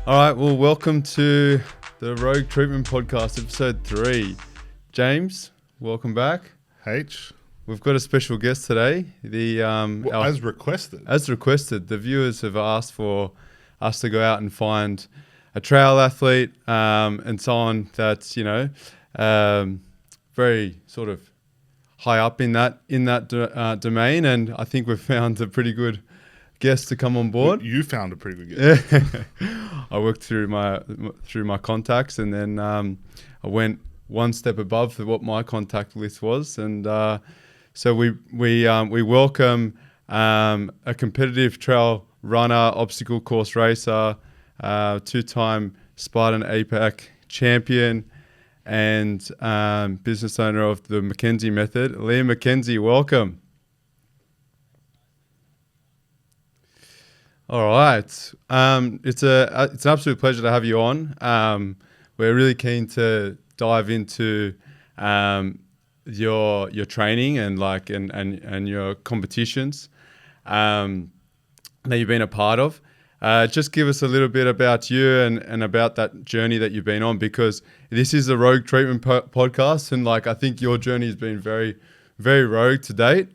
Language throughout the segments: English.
All right, well, welcome to the Rogue Treatment Podcast, episode 3. James, welcome back. H. We've got a special guest today. As requested. As requested, the viewers have asked for us to go out and find a trail athlete and someone that's, very sort of high up in that domain. And I think we've found a pretty good guest to come on board. You found a pretty good guest. I worked through my contacts, and then I went one step above what my contact list was, and so we welcome a competitive trail runner, obstacle course racer, 2-time Spartan APAC Champion, and business owner of the McKenzie Method, Liam McKenzie. Welcome. All right. It's an absolute pleasure to have you on. We're really keen to dive into your training and your competitions that you've been a part of. Just give us a little bit about you and about that journey that you've been on, because this is a Rogue Treatment podcast, and I think your journey has been very, very rogue to date.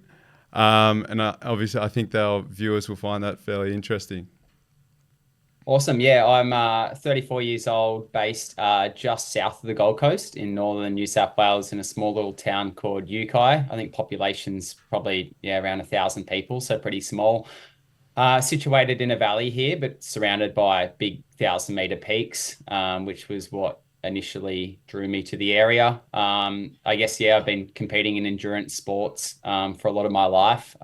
Obviously, I think our viewers will find that fairly interesting. Awesome. Yeah, I'm 34 years old, based just south of the Gold Coast in northern New South Wales, in a small little town called Junky. I think population's probably around 1,000 people, so pretty small. Situated in a valley here, but surrounded by big 1,000-meter peaks, which was what initially drew me to the area. I guess, I've been competing in endurance sports for a lot of my life,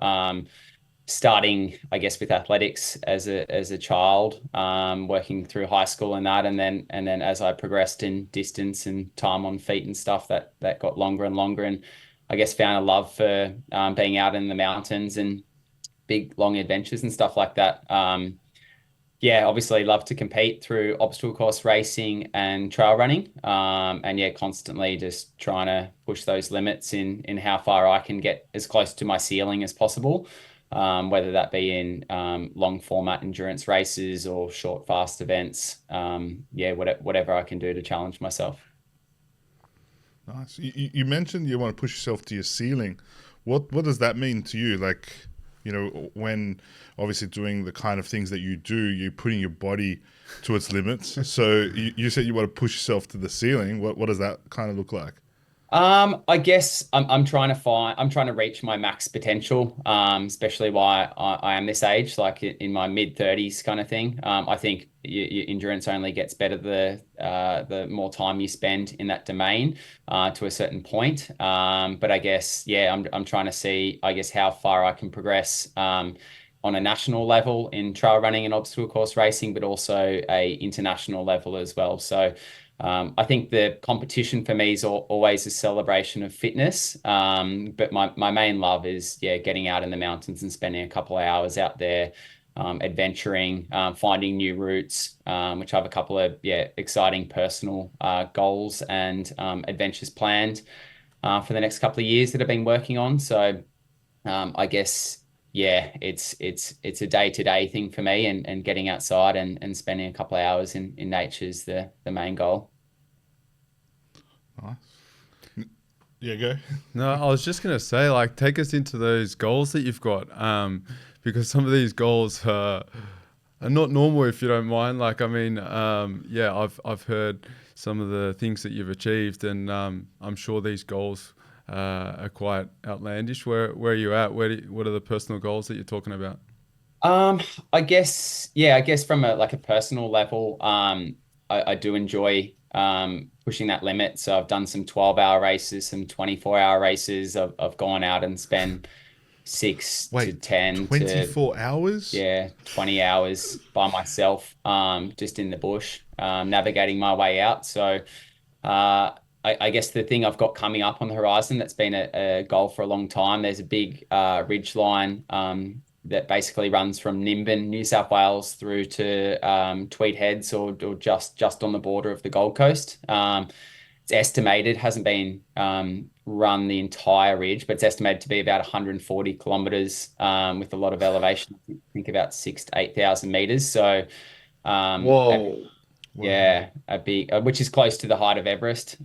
starting, I guess, with athletics as a child, working through high school and that, and then as I progressed in distance and time on feet and stuff, that got longer and longer, and I guess found a love for being out in the mountains and big long adventures and stuff like that. Obviously love to compete through obstacle course racing and trail running. Constantly just trying to push those limits in how far I can get as close to my ceiling as possible, whether that be in long format endurance races or short, fast events. Whatever I can do to challenge myself. Nice. You mentioned you want to push yourself to your ceiling. What does that mean to you? When obviously doing the kind of things that you do, you're putting your body to its limits. So you said you want to push yourself to the ceiling. What does that kind of look like? I guess I'm trying to reach my max potential, especially while I am this age, like in my mid-30s kind of thing. I think your endurance only gets better the more time you spend in that domain to a certain point. But I guess, I'm trying to see, I guess, how far I can progress on a national level in trail running and obstacle course racing, but also a international level as well. So I think the competition for me is always a celebration of fitness. But my main love is, getting out in the mountains and spending a couple of hours out there, adventuring, finding new routes, which I have a couple of, exciting personal goals and adventures planned for the next couple of years that I've been working on. So I guess, it's a day-to-day thing for me, and getting outside and spending a couple of hours in nature is the main goal. Nice. Yeah, go. No, I was just going to say, take us into those goals that you've got, because some of these goals are not normal, if you don't mind. I've heard some of the things that you've achieved, and I'm sure these goals are quite outlandish. Where are you at? What are the personal goals that you're talking about? I guess from a personal level, I do enjoy pushing that limit. So I've done some 12-hour races, some 24-hour races. I've gone out and spent 6 to 10 24 hours? 20 hours by myself, just in the bush, navigating my way out. So I guess the thing I've got coming up on the horizon that's been a goal for a long time, there's a big ridge line that basically runs from Nimbin, New South Wales, through to Tweed Heads, or just on the border of the Gold Coast. It's estimated, hasn't been run the entire ridge, but it's estimated to be about 140 kilometers with a lot of elevation. I think about 6,000 to 8,000 meters. So Whoa. Wow. Yeah, a big, which is close to the height of Everest.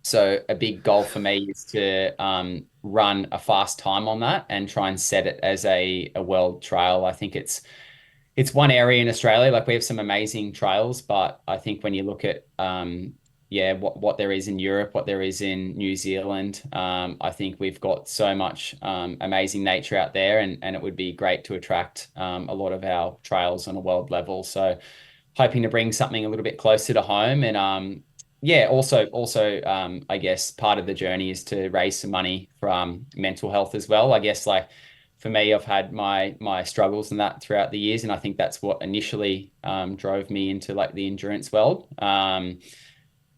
So a big goal for me is to run a fast time on that and try and set it as a world trail. I think it's one area in Australia. Like we have some amazing trails, but I think when you look at yeah, what there is in Europe, what there is in New Zealand, I think we've got so much amazing nature out there, and it would be great to attract a lot of our trails on a world level. So hoping to bring something a little bit closer to home, and yeah, also I guess part of the journey is to raise some money for mental health as well. I guess like for me, I've had my struggles and that throughout the years, and I think that's what initially drove me into like the endurance world.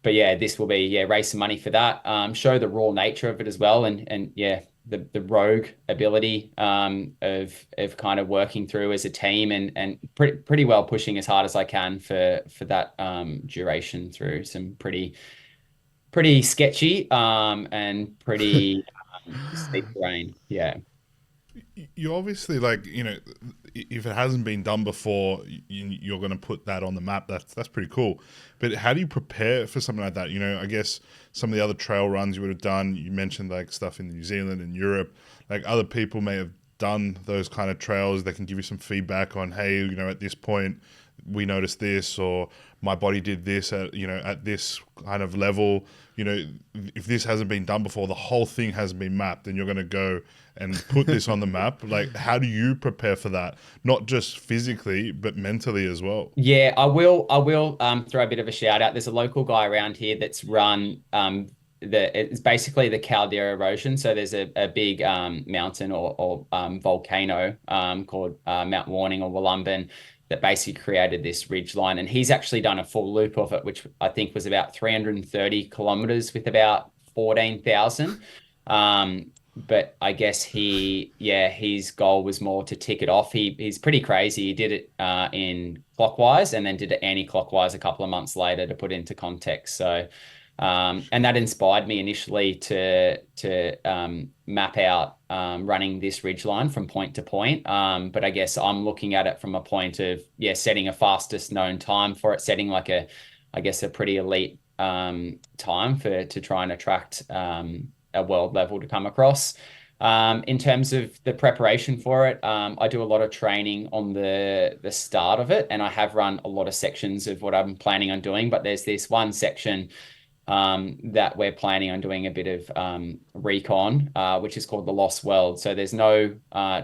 But yeah, this will be raise some money for that, show the raw nature of it as well, and yeah, the rogue ability of kind of working through as a team, and pretty well pushing as hard as I can for that duration through some pretty sketchy and pretty steep terrain. Yeah. You obviously like, if it hasn't been done before, you're going to put that on the map. That's pretty cool. But how do you prepare for something like that? I guess some of the other trail runs you would have done, you mentioned like stuff in New Zealand and Europe, like other people may have done those kind of trails. They can give you some feedback on, hey, at this point we noticed this, or my body did this at this kind of level. If this hasn't been done before, the whole thing hasn't been mapped, and you're going to go and put this on the map. Like, how do you prepare for that? Not just physically, but mentally as well. Yeah, I will throw a bit of a shout out. There's a local guy around here that's run it's basically the caldera erosion. So there's a big mountain or volcano called Mount Warning or Wollumbin that basically created this ridge line, and he's actually done a full loop of it, which I think was about 330 kilometers with about 14,000. But I guess his goal was more to tick it off. He's pretty crazy. He did it in clockwise and then did it anti-clockwise a couple of months later to put into context. So, and that inspired me initially to map out running this ridgeline from point to point. But I guess I'm looking at it from a point of setting a fastest known time for it, setting like a pretty elite time to try and attract a world level to come across. In terms of the preparation for it, I do a lot of training on the start of it, and I have run a lot of sections of what I'm planning on doing. But there's this one section that we're planning on doing a bit of recon, which is called the Lost World. So there's no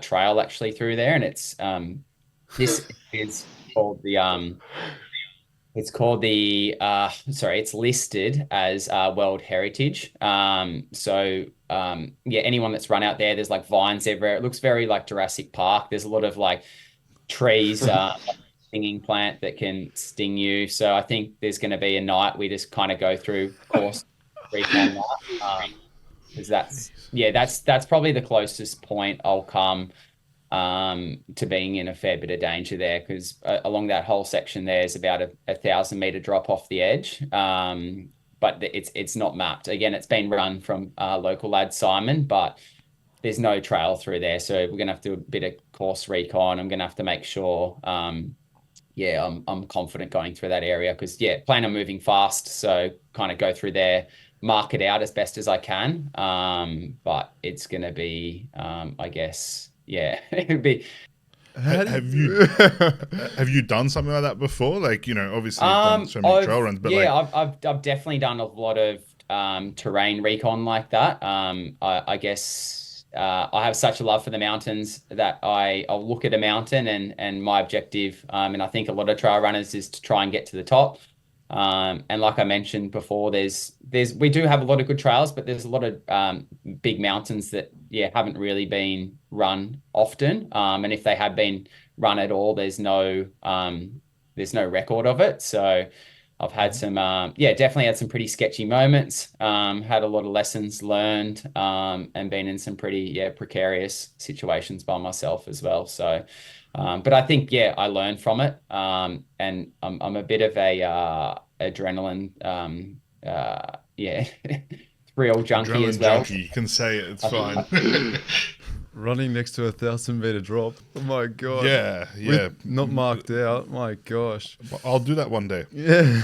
trail actually through there, and this is called the it's listed as World Heritage. Anyone that's run out there, there's like vines everywhere. It looks very like Jurassic Park. There's a lot of like trees, stinging plant that can sting you. So I think there's going to be a night we just kind of go through course recon that. Because that's probably the closest point I'll come to being in a fair bit of danger there, because along that whole section there's about a 1,000-meter drop off the edge, but it's not mapped. Again, it's been run from local lad Simon, but there's no trail through there, so we're gonna have to do a bit of course recon. I'm gonna have to make sure I'm confident going through that area, because plan on moving fast, so kind of go through there, mark it out as best as I can, but it's gonna be I guess it'd be. Have you done something like that before? Like, obviously you've done so many trail runs, but I've definitely done a lot of terrain recon like that. I guess I have such a love for the mountains that I'll look at a mountain, and my objective, and I think a lot of trail runners, is to try and get to the top. And like I mentioned before, we do have a lot of good trails, but there's a lot of big mountains that haven't really been run often. And if they have been run at all, there's no record of it. So I've had some definitely had some pretty sketchy moments. Had a lot of lessons learned, and been in some pretty precarious situations by myself as well. So. But I think, I learned from it. And I'm a bit of a adrenaline, adrenaline thrill junkie as well. Junkie, you can say it. It's fine. running next to a 1,000-meter drop. Oh my god. Yeah. Not marked out. My gosh. I'll do that one day. Yeah.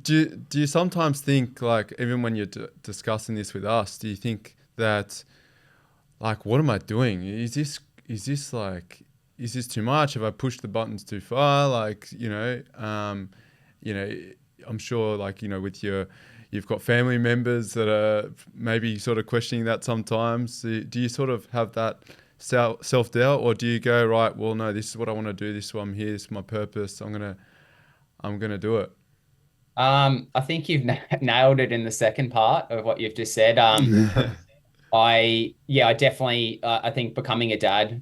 Do you sometimes think, like, even when you're discussing this with us, do you think that, like, what am I doing? Is this too much? Have I pushed the buttons too far? Like, I'm sure, like, you've got family members that are maybe sort of questioning that sometimes. Do you sort of have that self-doubt, or do you go, right, well, no, this is what I want to do. This is why I'm here. This is my purpose. I'm gonna do it. I think you've nailed it in the second part of what you've just said. I definitely, I think becoming a dad,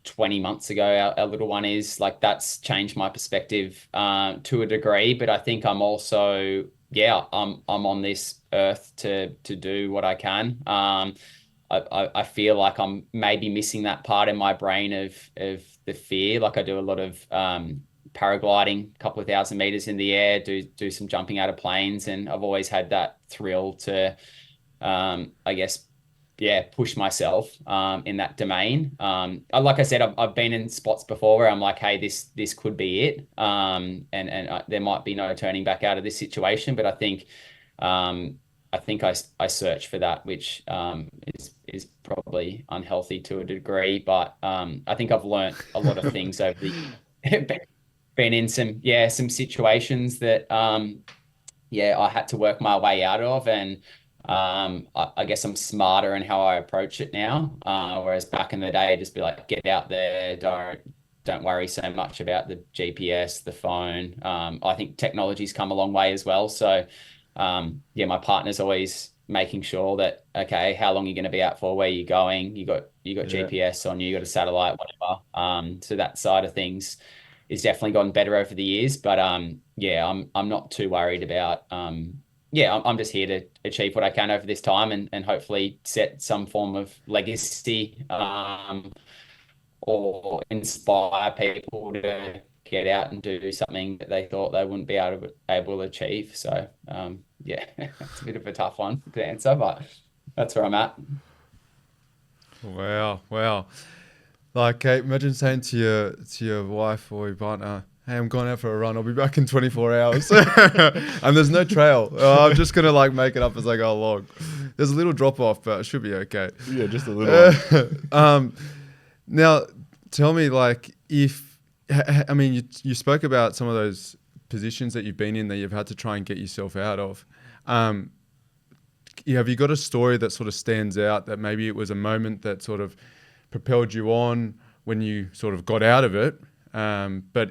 20 months ago, our little one is like, that's changed my perspective, to a degree, but I think I'm also, I'm on this earth to do what I can. I feel like I'm maybe missing that part in my brain of the fear. Like I do a lot of, paragliding, a couple of 1,000 meters in the air, do some jumping out of planes, and I've always had that thrill to, I guess, push myself in that domain. Like I said, I've been in spots before where I'm like, hey, this could be it, and there might be no turning back out of this situation. But I search for that, which is probably unhealthy to a degree. But I think I've learned a lot of things over the been in some situations that I had to work my way out of, and I guess I'm smarter in how I approach it now. Whereas back in the day, just be like, get out there, don't worry so much about the GPS, the phone. I think technology's come a long way as well. So my partner's always making sure that, okay, how long are you going to be out for? Where are you going? You got GPS on you, you got a satellite, whatever. So that side of things is definitely gotten better over the years. But I'm not too worried about I'm just here to achieve what I can over this time, and hopefully set some form of legacy, or inspire people to get out and do something that they thought they wouldn't be able to achieve. So it's a bit of a tough one to answer, but that's where I'm at. Wow. Like, imagine saying to your wife or your partner, hey, I'm going out for a run. I'll be back in 24 hours. And there's no trail. I'm just going to like make it up as I go along. There's a little drop off, but it should be okay. Yeah, just a little. Now, tell me, like, you spoke about some of those positions that you've been in that you've had to try and get yourself out of. Have you got a story that sort of stands out, that maybe it was a moment that sort of propelled you on when you sort of got out of it? But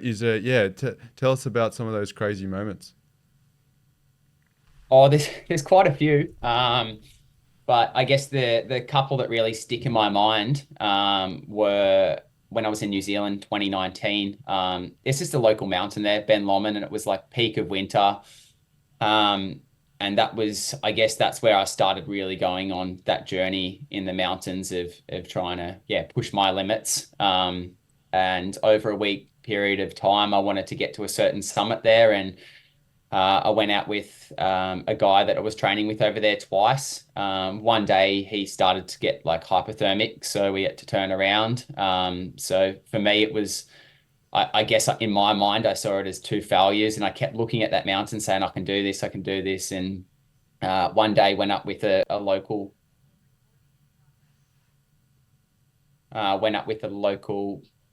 tell us about some of those crazy moments. Oh, there's quite a few. But I guess the couple that really stick in my mind were when I was in New Zealand, 2019. It's just a local mountain there, Ben Lomond, and it was like peak of winter. And that was, I guess that's where I started really going on that journey in the mountains of trying to, push my limits. And over a week period of time, I wanted to get to a certain summit there. And I went out with a guy that I was training with over there twice. One day he started to get like hypothermic, so we had to turn around. So for me, it was, I guess in my mind, I saw it as two failures, and I kept looking at that mountain saying, I can do this. And one day went up with a local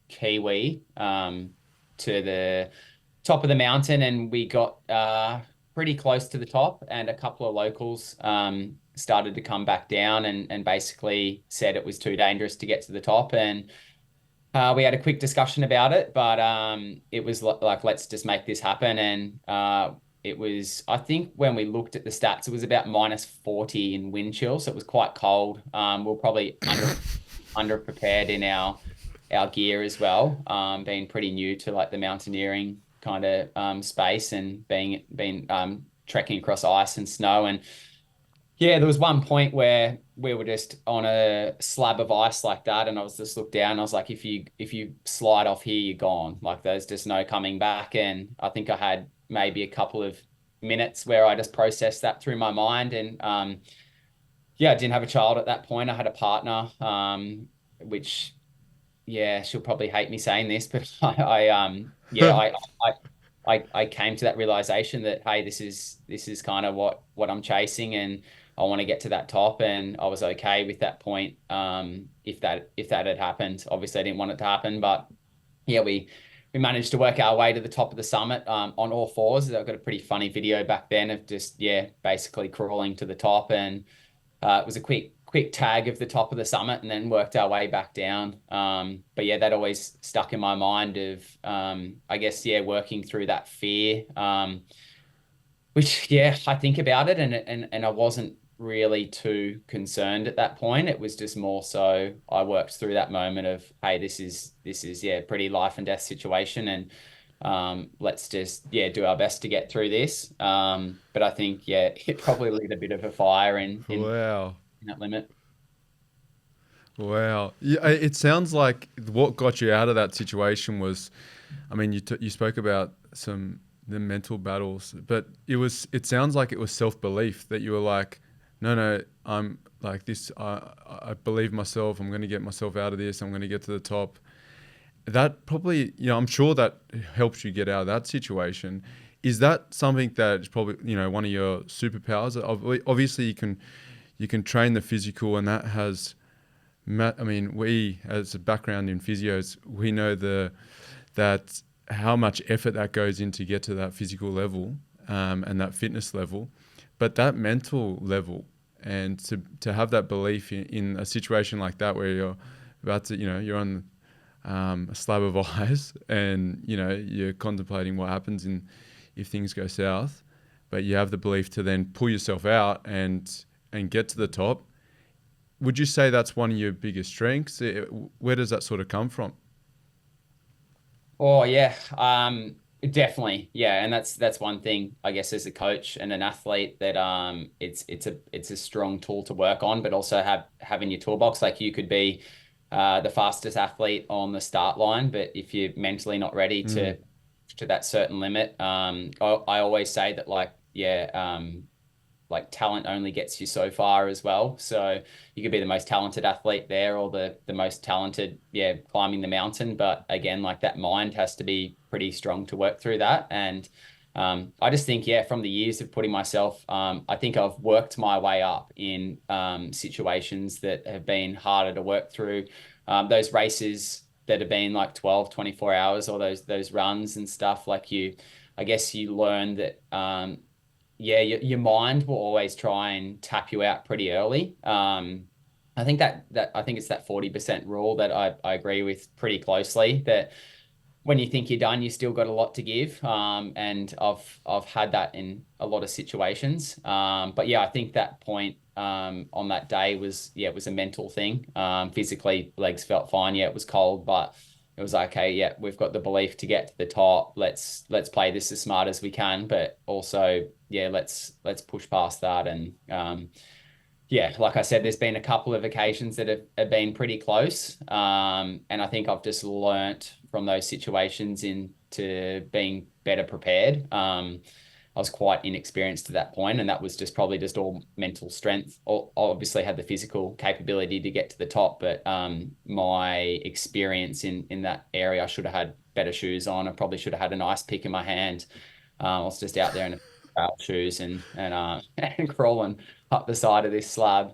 Kiwi to the top of the mountain, and we got pretty close to the top, and a couple of locals started to come back down and basically said it was too dangerous to get to the top. And we had a quick discussion about it, but it was like, let's just make this happen. And it was, I think when we looked at the stats, it was about -40 in wind chill, so it was quite cold. We're probably under prepared in our gear as well, being pretty new to like the mountaineering kind of space, and being trekking across ice and snow. And there was one point where we were just on a slab of ice like that, and I was just looked down, and I was like, if you slide off here, you're gone. Like, there's just no coming back. And I think I had maybe a couple of minutes where I just processed that through my mind. And yeah, I didn't have a child at that point. I had a partner, which, yeah, she'll probably hate me saying this, but I came to that realization that, hey, this is kind of what I'm chasing, and I want to get to that top, and I was okay with that point. If that had happened, obviously I didn't want it to happen, but yeah, we managed to work our way to the top of the summit on all fours. I've got a pretty funny video back then of just, yeah, basically crawling to the top, and it was a quick tag of the top of the summit, and then worked our way back down. But yeah, that always stuck in my mind of, I guess, yeah, working through that fear. Which, yeah, I think about it, and I wasn't really too concerned at that point. It was just more so I worked through that moment of, hey, this is yeah, pretty life and death situation, and let's just, yeah, do our best to get through this. But I think, yeah, it probably lit a bit of a fire in Wow. that limit. Wow. Yeah, it sounds like what got you out of that situation was, I mean, you spoke about the mental battles, but it sounds like it was self-belief that you were like, no, I'm like this. I believe myself. I'm going to get myself out of this. I'm going to get to the top. That probably, I'm sure that helps you get out of that situation. Is that something that is probably, one of your superpowers? Obviously, you can train the physical, and that has, I mean, we as a background in physios, we know that how much effort that goes in to get to that physical level, and that fitness level, but that mental level, and to have that belief in a situation like that where you're about to, you're on a slab of ice, and you're contemplating what happens if things go south, but you have the belief to then pull yourself out and get to the top. Would you say that's one of your biggest strengths? Where does that sort of come from? Oh yeah, definitely, yeah, and that's one thing, I guess, as a coach and an athlete, that it's a strong tool to work on, but also having your toolbox. Like, you could be the fastest athlete on the start line, but if you're mentally not ready to that certain limit, I always say that, like, yeah, like, talent only gets you so far as well. So you could be the most talented athlete there, or the most talented, yeah, climbing the mountain. But again, like, that mind has to be pretty strong to work through that. And I just think, yeah, from the years of putting myself, I think I've worked my way up in situations that have been harder to work through. Those races that have been like 12, 24 hours, or those runs and stuff, like, I guess you learn that, yeah, your mind will always try and tap you out pretty early. I think I think it's that 40% rule that I agree with pretty closely, that when you think you're done, you still got a lot to give. And I've had that in a lot of situations. But yeah, I think that point on that day was, yeah, it was a mental thing. Physically, legs felt fine. Yeah, it was cold, but it was like, okay, yeah, we've got the belief to get to the top. Let's play this as smart as we can, but also, yeah, let's push past that. And yeah, like I said, there's been a couple of occasions that have been pretty close. And I think I've just learnt from those situations into being better prepared. I was quite inexperienced at that point, and that was just probably just all mental strength. Obviously had the physical capability to get to the top, but my experience in that area, I should have had better shoes on. I probably should have had an ice pick in my hand. I was just out there in trail shoes and and crawling up the side of this slab.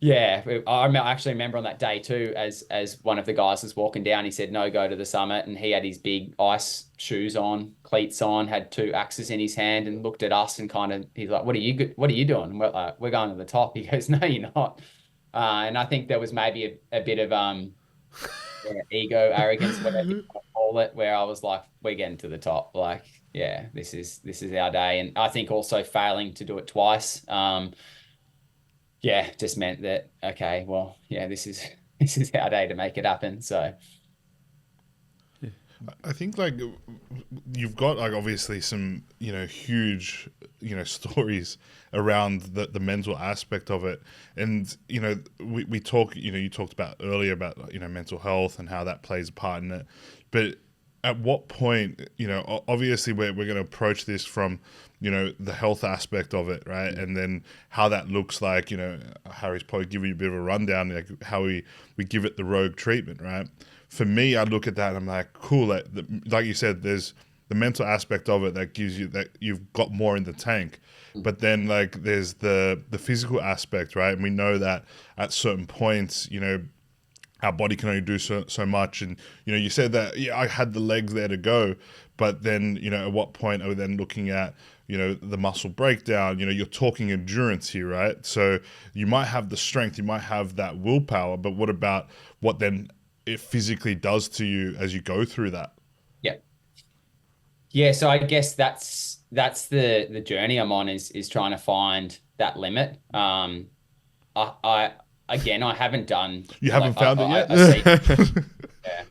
Yeah, I actually remember on that day too, as one of the guys was walking down, he said, no, go to the summit. And he had his big ice shoes on, cleats on, had 2 axes in his hand, and looked at us and kind of, he's like, what are you doing? And we're like, we're going to the top. He goes, no, you're not. And I think there was maybe a bit of yeah, ego, arrogance, whatever you want to call it, where I was like, we're getting to the top. Like, yeah, this is our day. And I think also failing to do it twice, yeah, just meant that, okay, well, yeah, this is this is our day to make it happen. So I think, like, you've got, like, obviously some, huge, stories around the mental aspect of it. And, we talk, you talked about earlier about, mental health and how that plays a part in it. But at what point, obviously we're going to approach this from, the health aspect of it, right? And then how that looks like, Harry's probably giving you a bit of a rundown, like how we give it the rogue treatment, right? For me, I look at that and I'm like, cool. Like you said, there's the mental aspect of it that gives you that you've got more in the tank. But then like there's the physical aspect, right? And we know that at certain points, our body can only do so much. And, you said that, yeah, I had the legs there to go. But then, at what point are we then looking at, the muscle breakdown? You're talking endurance here, right? So you might have the strength, you might have that willpower, but what about what then it physically does to you as you go through that? Yeah. Yeah. So I guess that's the journey I'm on is trying to find that limit. I again, I haven't done. You haven't found it yet? Yeah,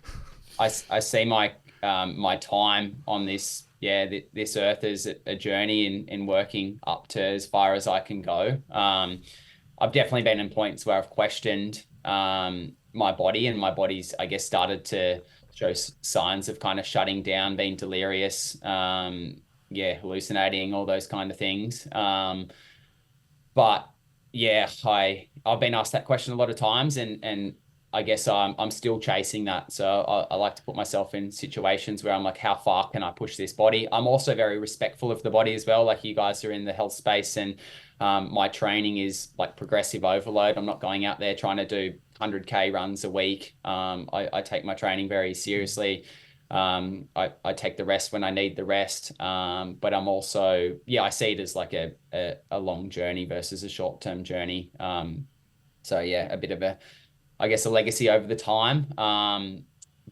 I see my my time on this this earth as a journey in working up to as far as I can go. I've definitely been in points where I've questioned my body, and my body's, I guess, started to show signs of kind of shutting down, being delirious, hallucinating, all those kind of things. But yeah, I've been asked that question a lot of times, and I guess I'm still chasing that. So I like to put myself in situations where I'm like, how far can I push this body? I'm also very respectful of the body as well. Like, you guys are in the health space, and my training is like progressive overload. I'm not going out there trying to do 100K runs a week. I take my training very seriously. I take the rest when I need the rest. But I'm also, I see it as like a long journey versus a short-term journey. So yeah, a bit of I guess, a legacy over the time.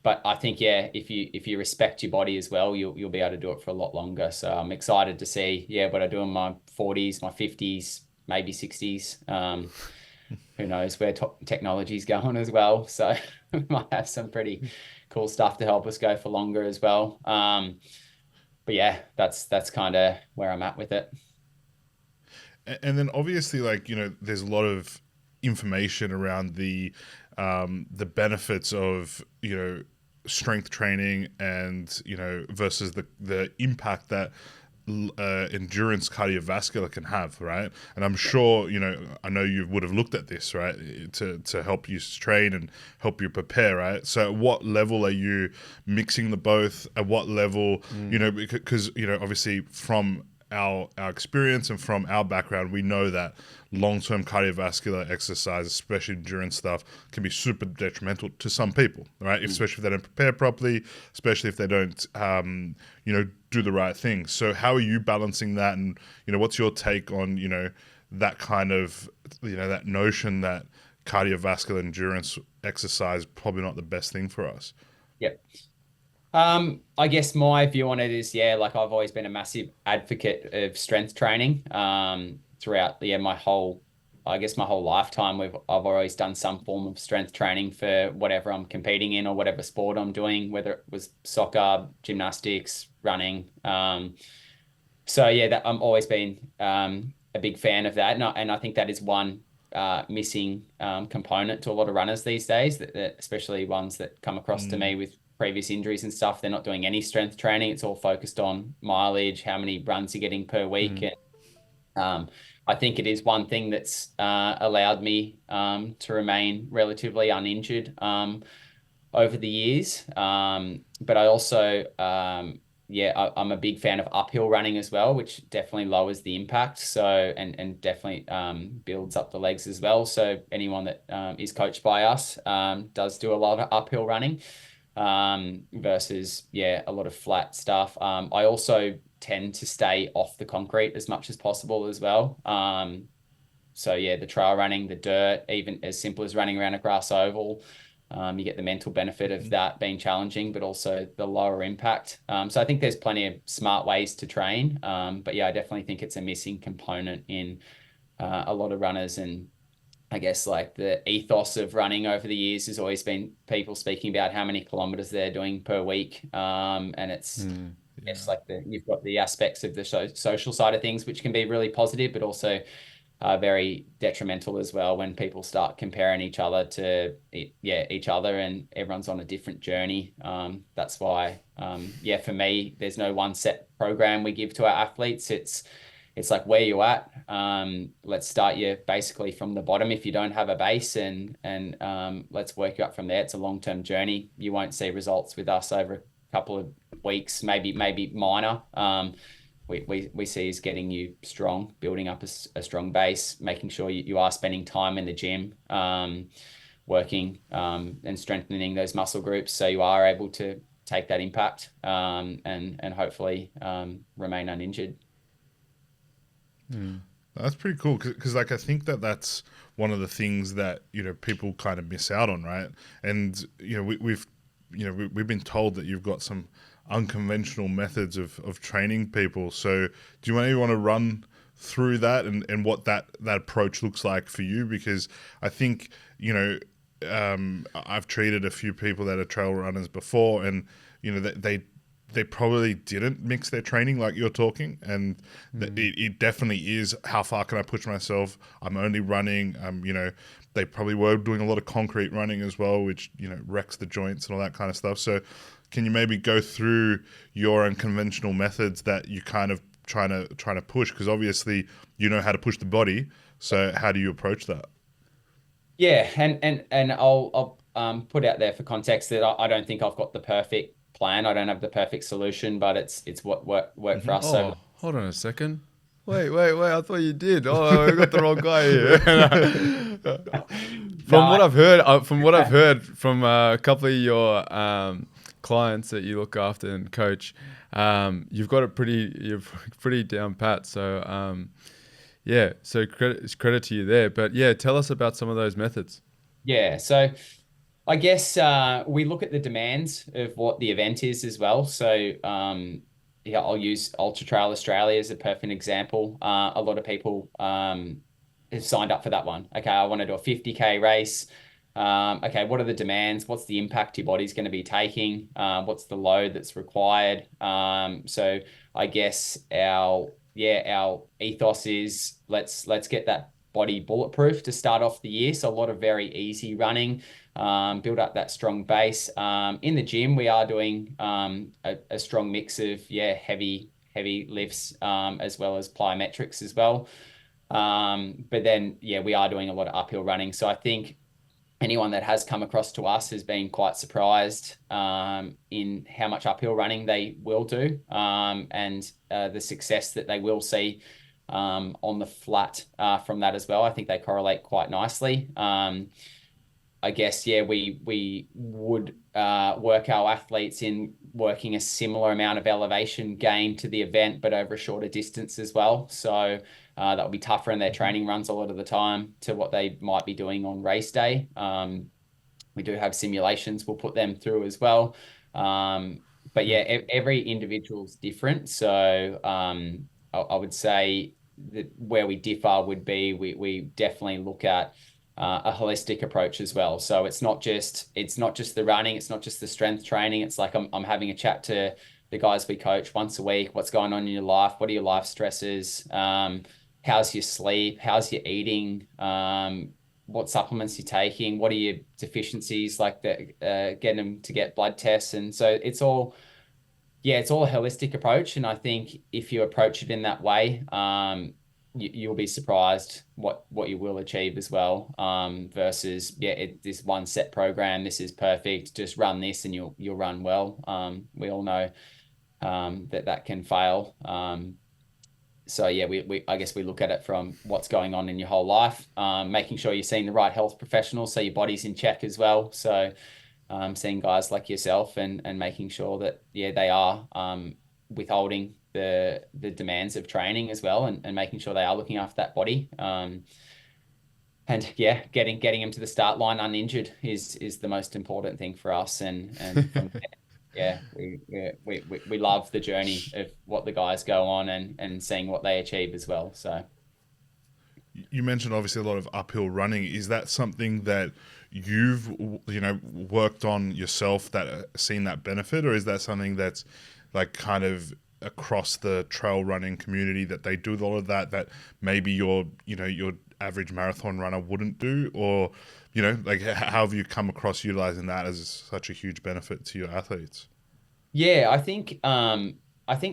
But I think, if you respect your body as well, you'll be able to do it for a lot longer. So I'm excited to see, what I do in my 40s, my 50s, maybe 60s. Who knows where technology's going as well. So we might have some pretty cool stuff to help us go for longer as well. But yeah, that's kind of where I'm at with it. And then obviously, like, there's a lot of information around the benefits of, strength training and, versus the impact that endurance cardiovascular can have, right? And I'm sure, I know you would have looked at this, right, to help you train and help you prepare, right? So at what level are you mixing the both? At what level, because, obviously from our experience and from our background, we know that long-term cardiovascular exercise, especially endurance stuff, can be super detrimental to some people, right? Especially if they don't prepare properly, especially if they don't, do the right thing. So how are you balancing that? And, what's your take on, that kind of, that notion that cardiovascular endurance exercise is probably not the best thing for us? Yep. I guess my view on it is, like, I've always been a massive advocate of strength training, throughout, my whole lifetime. I've always done some form of strength training for whatever I'm competing in or whatever sport I'm doing, whether it was soccer, gymnastics, running. That I'm always been, a big fan of that. And I think that is one, missing, component to a lot of runners these days, that especially ones that come across to me with previous injuries and stuff. They're not doing any strength training. It's all focused on mileage, how many runs you're getting per week. And I think it is one thing that's allowed me to remain relatively uninjured over the years. But I also, I'm a big fan of uphill running as well, which definitely lowers the impact. So, and definitely builds up the legs as well. So anyone that is coached by us does do a lot of uphill running. Versus a lot of flat stuff. I also tend to stay off the concrete as much as possible as well. The trail running, the dirt, even as simple as running around a grass oval, you get the mental benefit of that being challenging, but also the lower impact. So I think there's plenty of smart ways to train. But I definitely think it's a missing component in a lot of runners. And I guess, like, the ethos of running over the years has always been people speaking about how many kilometers they're doing per week. And it's, it's like you've got the aspects of the social side of things, which can be really positive, but also very detrimental as well when people start comparing each other to each other, and everyone's on a different journey. That's why for me, there's no one set program we give to our athletes. It's like, where you at? Let's start you basically from the bottom if you don't have a base, and let's work you up from there. It's a long-term journey. You won't see results with us over a couple of weeks, maybe minor. We see is getting you strong, building up a strong base, making sure you are spending time in the gym, working and strengthening those muscle groups, so you are able to take that impact and hopefully remain uninjured. That's pretty cool, because like I think that's one of the things that people kind of miss out on, right? And we've been told that you've got some unconventional methods of training people. So do you want to run through that and what that approach looks like for you? Because I think I've treated a few people that are trail runners before, and they probably didn't mix their training like you're talking, and it definitely is, how far can I push myself? I'm only running. They probably were doing a lot of concrete running as well, which wrecks the joints and all that kind of stuff. So can you maybe go through your unconventional methods that you kind of trying to push? Because obviously you know how to push the body. So how do you approach that? Yeah, and I'll put out there for context that I don't think I've got the perfect plan. I don't have the perfect solution, but it's what worked for us. Oh, hold on a second. Wait! I thought you did. Oh, I got the wrong guy here. From what I've heard from a couple of your clients that you look after and coach, you've got you're pretty down pat. So so credit to you there. But yeah, tell us about some of those methods. Yeah, so I guess we look at the demands of what the event is as well. So I'll use Ultra Trail Australia as a perfect example. A lot of people have signed up for that one. Okay, I want to do a 50K race. Okay, what are the demands? What's the impact your body's going to be taking? What's the load that's required? So I guess our ethos is let's get that body bulletproof to start off the year. So a lot of very easy running, build up that strong base. In the gym, we are doing a strong mix of heavy lifts as well as plyometrics as well. But then we are doing a lot of uphill running. So I think anyone that has come across to us has been quite surprised in how much uphill running they will do, and the success that they will see on the flat from that as well. I think they correlate quite nicely. I guess, we would work our athletes in working a similar amount of elevation gain to the event, but over a shorter distance as well. So that will be tougher in their training runs a lot of the time to what they might be doing on race day. We do have simulations we'll put them through as well. But every individual's different. So I would say that where we differ would be we definitely look at a holistic approach as well. So it's not just the running, it's not just the strength training. It's like I'm having a chat to the guys we coach once a week. What's going on in your life? What are your life stresses? How's your sleep? How's your eating? What supplements you're taking? What are your deficiencies? Like getting them to get blood tests. And so it's all a holistic approach. And I think if you approach it in that way, you'll be surprised what you will achieve as well. Versus this one set program, this is perfect, just run this and you'll run well. We all know that can fail. So I guess we look at it from what's going on in your whole life, making sure you're seeing the right health professionals, so your body's in check as well. So seeing guys like yourself and making sure that they are withholding the demands of training as well, and making sure they are looking after that body. And getting them to the start line uninjured is the most important thing for us. And from there, we love the journey of what the guys go on and seeing what they achieve as well. So you mentioned obviously a lot of uphill running. Is that something that you've worked on yourself, that seen that benefit, or is that something that's like kind of across the trail running community that they do all of that maybe your average marathon runner wouldn't do? Or like how have you come across utilizing that as such a huge benefit to your athletes? Yeah, I think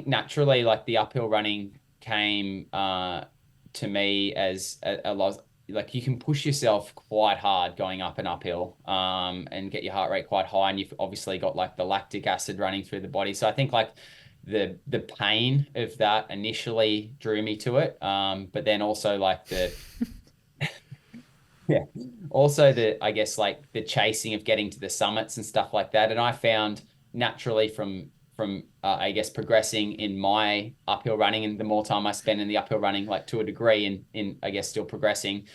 naturally like the uphill running came to me as a lot, like you can push yourself quite hard going up and uphill and get your heart rate quite high, and you've obviously got like the lactic acid running through the body. So I think like the pain of that initially drew me to it. But then also like the yeah. Also the I guess like the chasing of getting to the summits and stuff like that. And I found naturally from I guess progressing in my uphill running, and the more time I spend in the uphill running, like to a degree in I guess still progressing,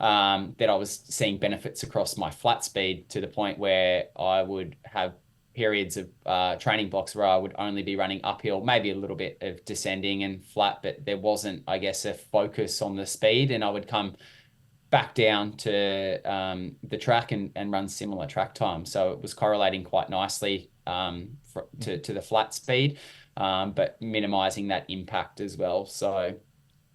that I was seeing benefits across my flat speed to the point where I would have periods of training blocks where I would only be running uphill, maybe a little bit of descending and flat, but there wasn't, I guess, a focus on the speed, and I would come back down to the track and run similar track time. So it was correlating quite nicely to the flat speed, but minimizing that impact as well. So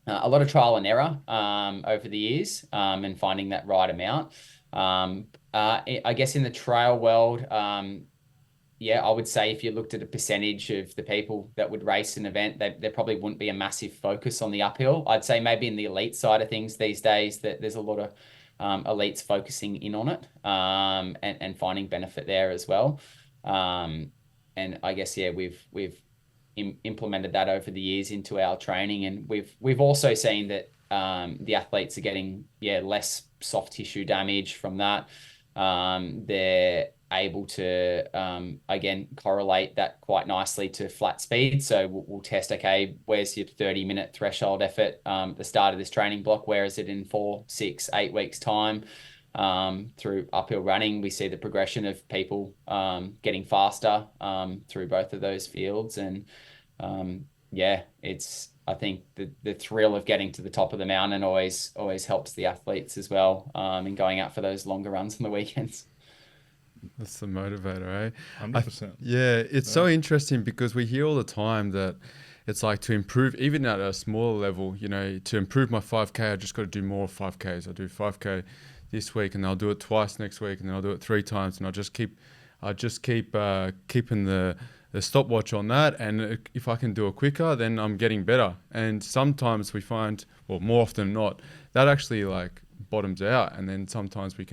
a lot of trial and error over the years and finding that right amount. I guess in the trail world, yeah, I would say if you looked at a percentage of the people that would race an event, there probably wouldn't be a massive focus on the uphill. I'd say maybe in the elite side of things these days that there's a lot of elites focusing in on it and finding benefit there as well. And I guess, yeah, we've implemented that over the years into our training, and we've also seen that the athletes are getting less soft tissue damage from that. They're able to again correlate that quite nicely to flat speed. So we'll test, okay, where's your 30-minute threshold effort the start of this training block? Where is it in 4, 6, 8 weeks time? Through uphill running, we see the progression of people getting faster through both of those fields. And it's, I think the thrill of getting to the top of the mountain always helps the athletes as well in going out for those longer runs on the weekends. That's the motivator, eh? 100%. Yeah, it's so interesting because we hear all the time that it's like to improve, even at a smaller level, to improve my 5K, I just got to do more 5Ks. I do 5K this week and I'll do it twice next week and then I'll do it 3 times, and I just keep keeping the stopwatch on that. And if I can do it quicker, then I'm getting better. And sometimes we find, well, more often than not, that actually like bottoms out. And then sometimes we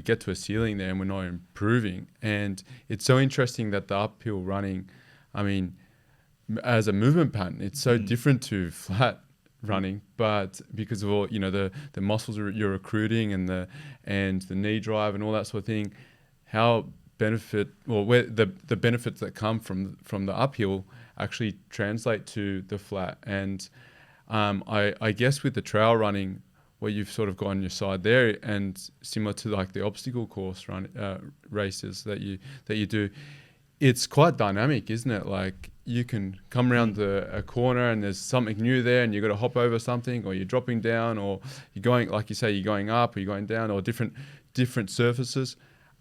get to a ceiling there and we're not improving. And it's so interesting that the uphill running, I mean, as a movement pattern, it's so different to flat running, but because of all, the muscles you're recruiting and the knee drive and all that sort of thing, where the benefits that come from the uphill actually translate to the flat. And I guess with the trail running, where you've sort of got on your side there, and similar to like the obstacle course races that you do, it's quite dynamic, isn't it? Like you can come around a corner and there's something new there, and you've got to hop over something, or you're dropping down, or you're going, like you say, you're going up, or you're going down, or different surfaces.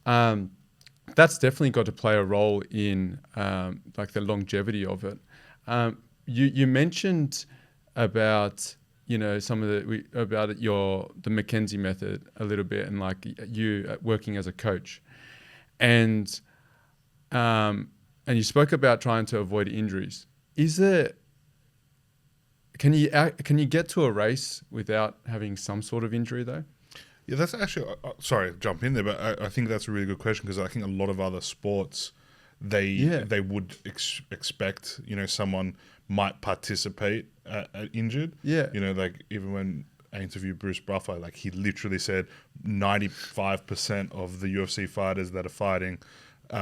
That's definitely got to play a role in like the longevity of it. You mentioned about some of the McKenzie method a little bit, and like you working as a coach, and you spoke about trying to avoid injuries. Can you get to a race without having some sort of injury though? Yeah, that's actually, sorry to jump in there, but I think that's a really good question, because I think a lot of other sports, they would expect, someone might participate injured. Yeah. Like even when I interviewed Bruce Buffer, like he literally said 95% of the UFC fighters that are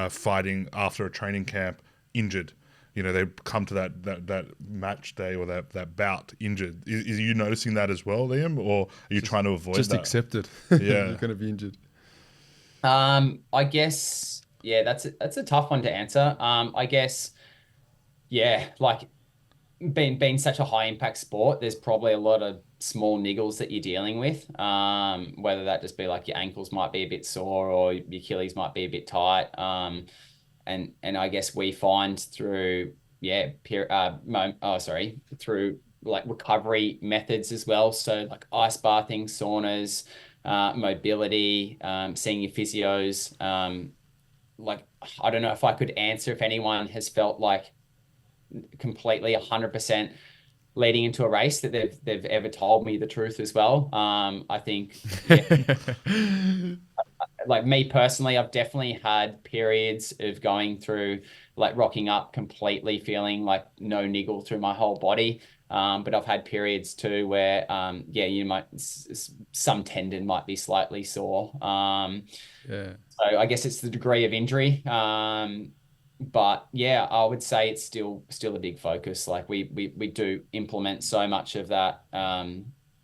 fighting after a training camp injured. They come to that match day or that bout injured. Is you noticing that as well, Liam, or are you trying to avoid that? Just accept it. Yeah. You're going to be injured. I guess, yeah, that's a tough one to answer. I guess, yeah, like being such a high impact sport, there's probably a lot of small niggles that you're dealing with. Whether that just be like your ankles might be a bit sore or your Achilles might be a bit tight. And I guess we find through through like recovery methods as well. So like ice bathing, saunas, mobility, seeing your physios. Like, I don't know if I could answer if anyone has felt like completely 100% leading into a race that they've ever told me the truth as well. I think, yeah, like me personally, I've definitely had periods of going through like rocking up completely feeling like no niggle through my whole body. But I've had periods too where, yeah, you might, some tendon might be slightly sore. Yeah. So I guess it's the degree of injury. But yeah, I would say it's still a big focus. Like we do implement so much of that,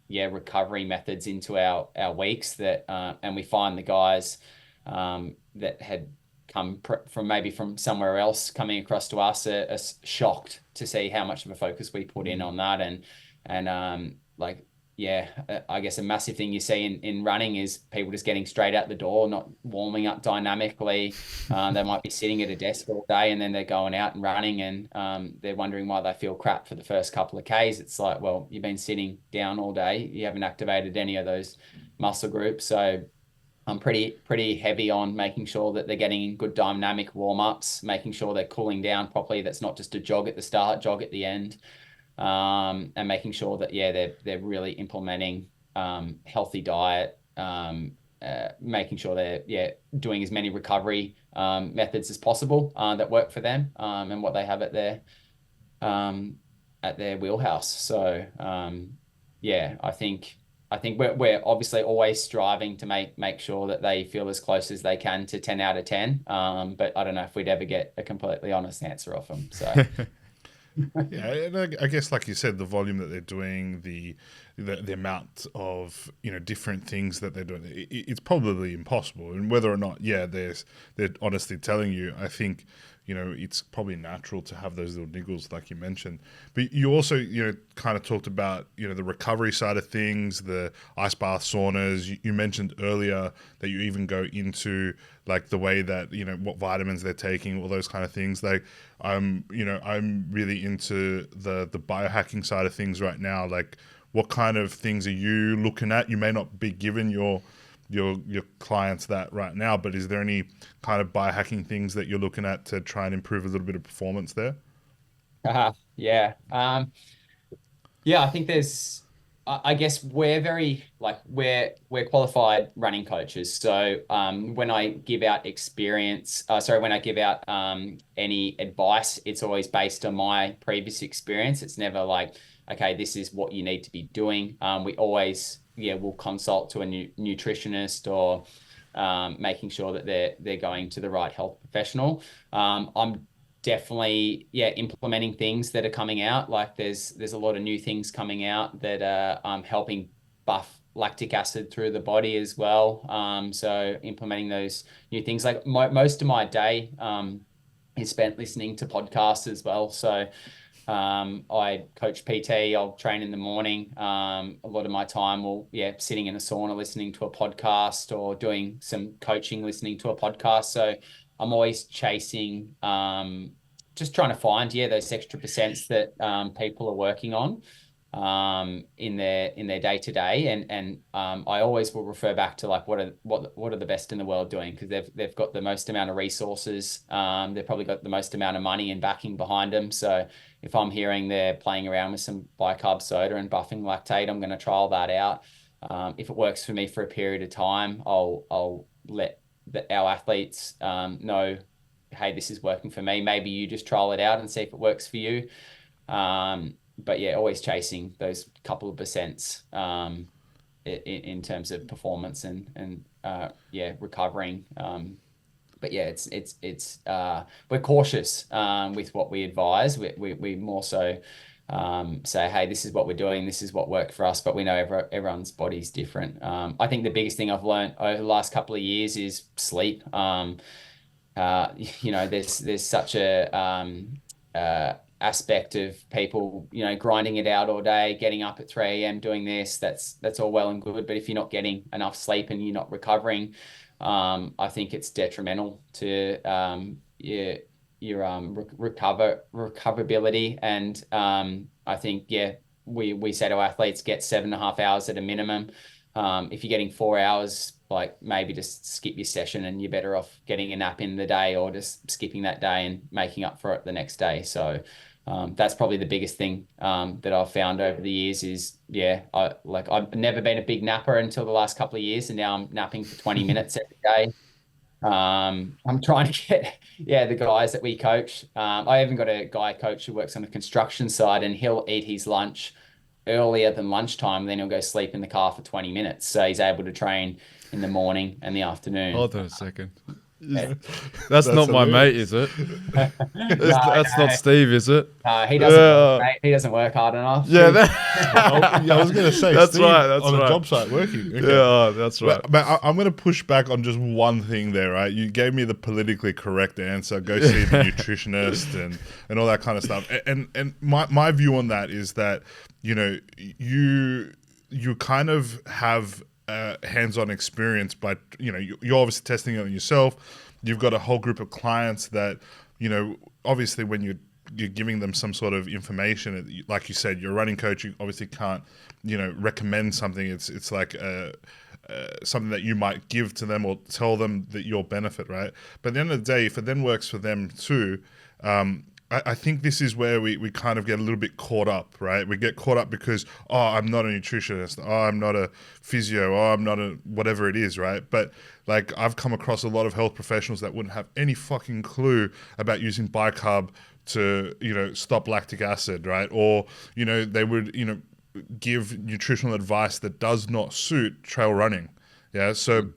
yeah, recovery methods into our weeks that, and we find the guys that had come from somewhere else coming across to us are shocked to see how much of a focus we put in on that, and like, yeah, I guess a massive thing you see in running is people just getting straight out the door, not warming up dynamically. They might be sitting at a desk all day and then they're going out and running, and they're wondering why they feel crap for the first couple of Ks. It's like, well, you've been sitting down all day. You haven't activated any of those muscle groups. So I'm pretty heavy on making sure that they're getting good dynamic warm-ups, making sure they're cooling down properly. That's not just a jog at the start, jog at the end. And making sure that, yeah, they're really implementing healthy diet, making sure they're, yeah, doing as many recovery methods as possible that work for them, and what they have at their wheelhouse. So yeah, I think we're obviously always striving to make sure that they feel as close as they can to 10 out of 10. But I don't know if we'd ever get a completely honest answer off them. So Yeah, and I guess, like you said, the volume that they're doing, the amount of different things that they're doing, it's probably impossible. And whether or not, yeah, they're honestly telling you, I think it's probably natural to have those little niggles, like you mentioned. But you also kind of talked about the recovery side of things, the ice bath, saunas. You mentioned earlier that you even go into like the way that what vitamins they're taking, all those kind of things. Like I'm really into the biohacking side of things right now. Like, what kind of things are you looking at? You may not be giving your clients that right now, but is there any kind of biohacking things that you're looking at to try and improve a little bit of performance there? yeah. Yeah, I think I guess we're very like we're qualified running coaches. So when I give out when I give out any advice, it's always based on my previous experience. It's never like, okay, this is what you need to be doing. We always, yeah, we'll consult to a nutritionist, or making sure that they're going to the right health professional. I'm definitely, yeah, implementing things that are coming out. Like there's a lot of new things coming out that are helping buff lactic acid through the body as well. So implementing those new things, like most of my day is spent listening to podcasts as well. So I coach PT, I'll train in the morning. A lot of my time will, yeah, sitting in a sauna listening to a podcast, or doing some coaching listening to a podcast. So I'm always chasing, just trying to find, yeah, those extra percents that people are working on in their day to day, and I always will refer back to like what are the best in the world doing, because they've got the most amount of resources, they've probably got the most amount of money and backing behind them. So if I'm hearing they're playing around with some bicarb soda and buffing lactate, I'm going to trial that out. If it works for me for a period of time, I'll let our athletes know, hey, this is working for me. Maybe you just trial it out and see if it works for you. But yeah, always chasing those couple of percents in terms of performance and yeah, recovering. But yeah, it's we're cautious with what we advise. We more so say, hey, this is what we're doing, this is what worked for us, but we know everyone's body's different. I think the biggest thing I've learned over the last couple of years is sleep. There's such a aspect of people, grinding it out all day, getting up at 3 a.m. doing this. That's all well and good, but if you're not getting enough sleep and you're not recovering, I think it's detrimental to recoverability. And I think, we say to athletes, get 7.5 hours at a minimum. If you're getting 4 hours, like maybe just skip your session, and you're better off getting a nap in the day, or just skipping that day and making up for it the next day. So that's probably the biggest thing that I've found over the years is, I've never been a big napper until the last couple of years, and now I'm napping for 20 minutes every day. I'm trying to get, the guys that we coach. I even got a guy coach who works on the construction side, and he'll eat his lunch earlier than lunchtime. Then he'll go sleep in the car for 20 minutes. So he's able to train in the morning and the afternoon. Hold on a second. That's not my mate, is it? That's not Steve, is it? He doesn't. Mate, he doesn't work hard enough. Yeah, I was going to say that's Steve right. That's on right. a job site working. Okay. Yeah, that's right. But I'm going to push back on just one thing there, right? You gave me the politically correct answer. Go see the nutritionist and all that kind of stuff. And my view on that is that, you kind of have hands-on experience, but you're obviously testing it on yourself. You've got a whole group of clients that obviously when you're giving them some sort of information, like you said, you're a running coach, you obviously can't recommend something. It's like something that you might give to them or tell them that you'll benefit, right? But at the end of the day, if it then works for them too, I think this is where we kind of get a little bit caught up, right? We get caught up because, I'm not a nutritionist. I'm not a physio. I'm not a whatever it is, right? But like I've come across a lot of health professionals that wouldn't have any fucking clue about using bicarb to, stop lactic acid, right? Or, they would, give nutritional advice that does not suit trail running. Yeah. So,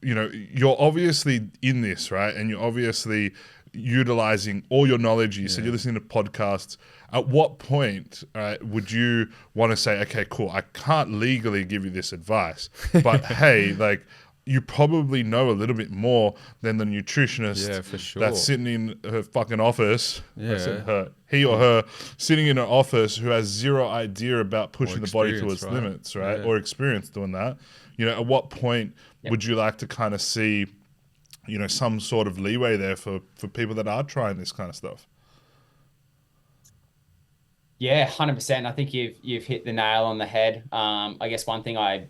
you're obviously in this, right? And you're obviously utilizing all your knowledge. You said you're listening to podcasts. At what point would you want to say, okay, cool, I can't legally give you this advice, but hey, like you probably know a little bit more than the nutritionist for sure. that's sitting in her fucking office. Yeah. I said he or her sitting in her office who has zero idea about pushing the body to its limits, right? Or experience doing that. At what point would you like to kind of see some sort of leeway there for people that are trying this kind of stuff? Yeah, 100%. I think you've hit the nail on the head. I guess one thing I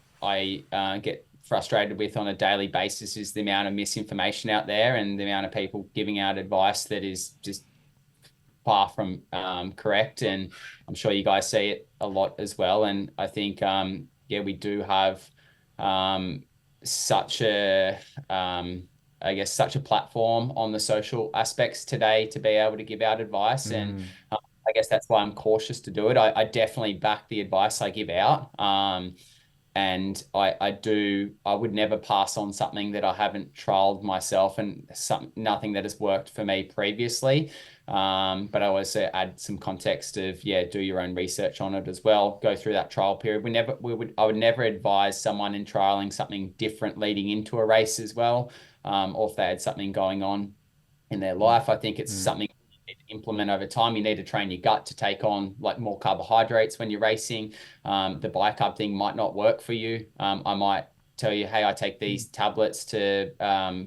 get frustrated with on a daily basis is the amount of misinformation out there, and the amount of people giving out advice that is just far from correct. And I'm sure you guys see it a lot as well. And I think, we do have such a platform on the social aspects today to be able to give out advice. And I guess that's why I'm cautious to do it. I definitely back the advice I give out. And I would never pass on something that I haven't trialed myself, and nothing that has worked for me previously. But I always add some context of, do your own research on it as well. Go through that trial period. I would never advise someone in trialing something different leading into a race as well. Or if they had something going on in their life. I think it's something you need to implement over time. You need to train your gut to take on like more carbohydrates when you're racing. The bicarb thing might not work for you. I might tell you, hey, I take these tablets to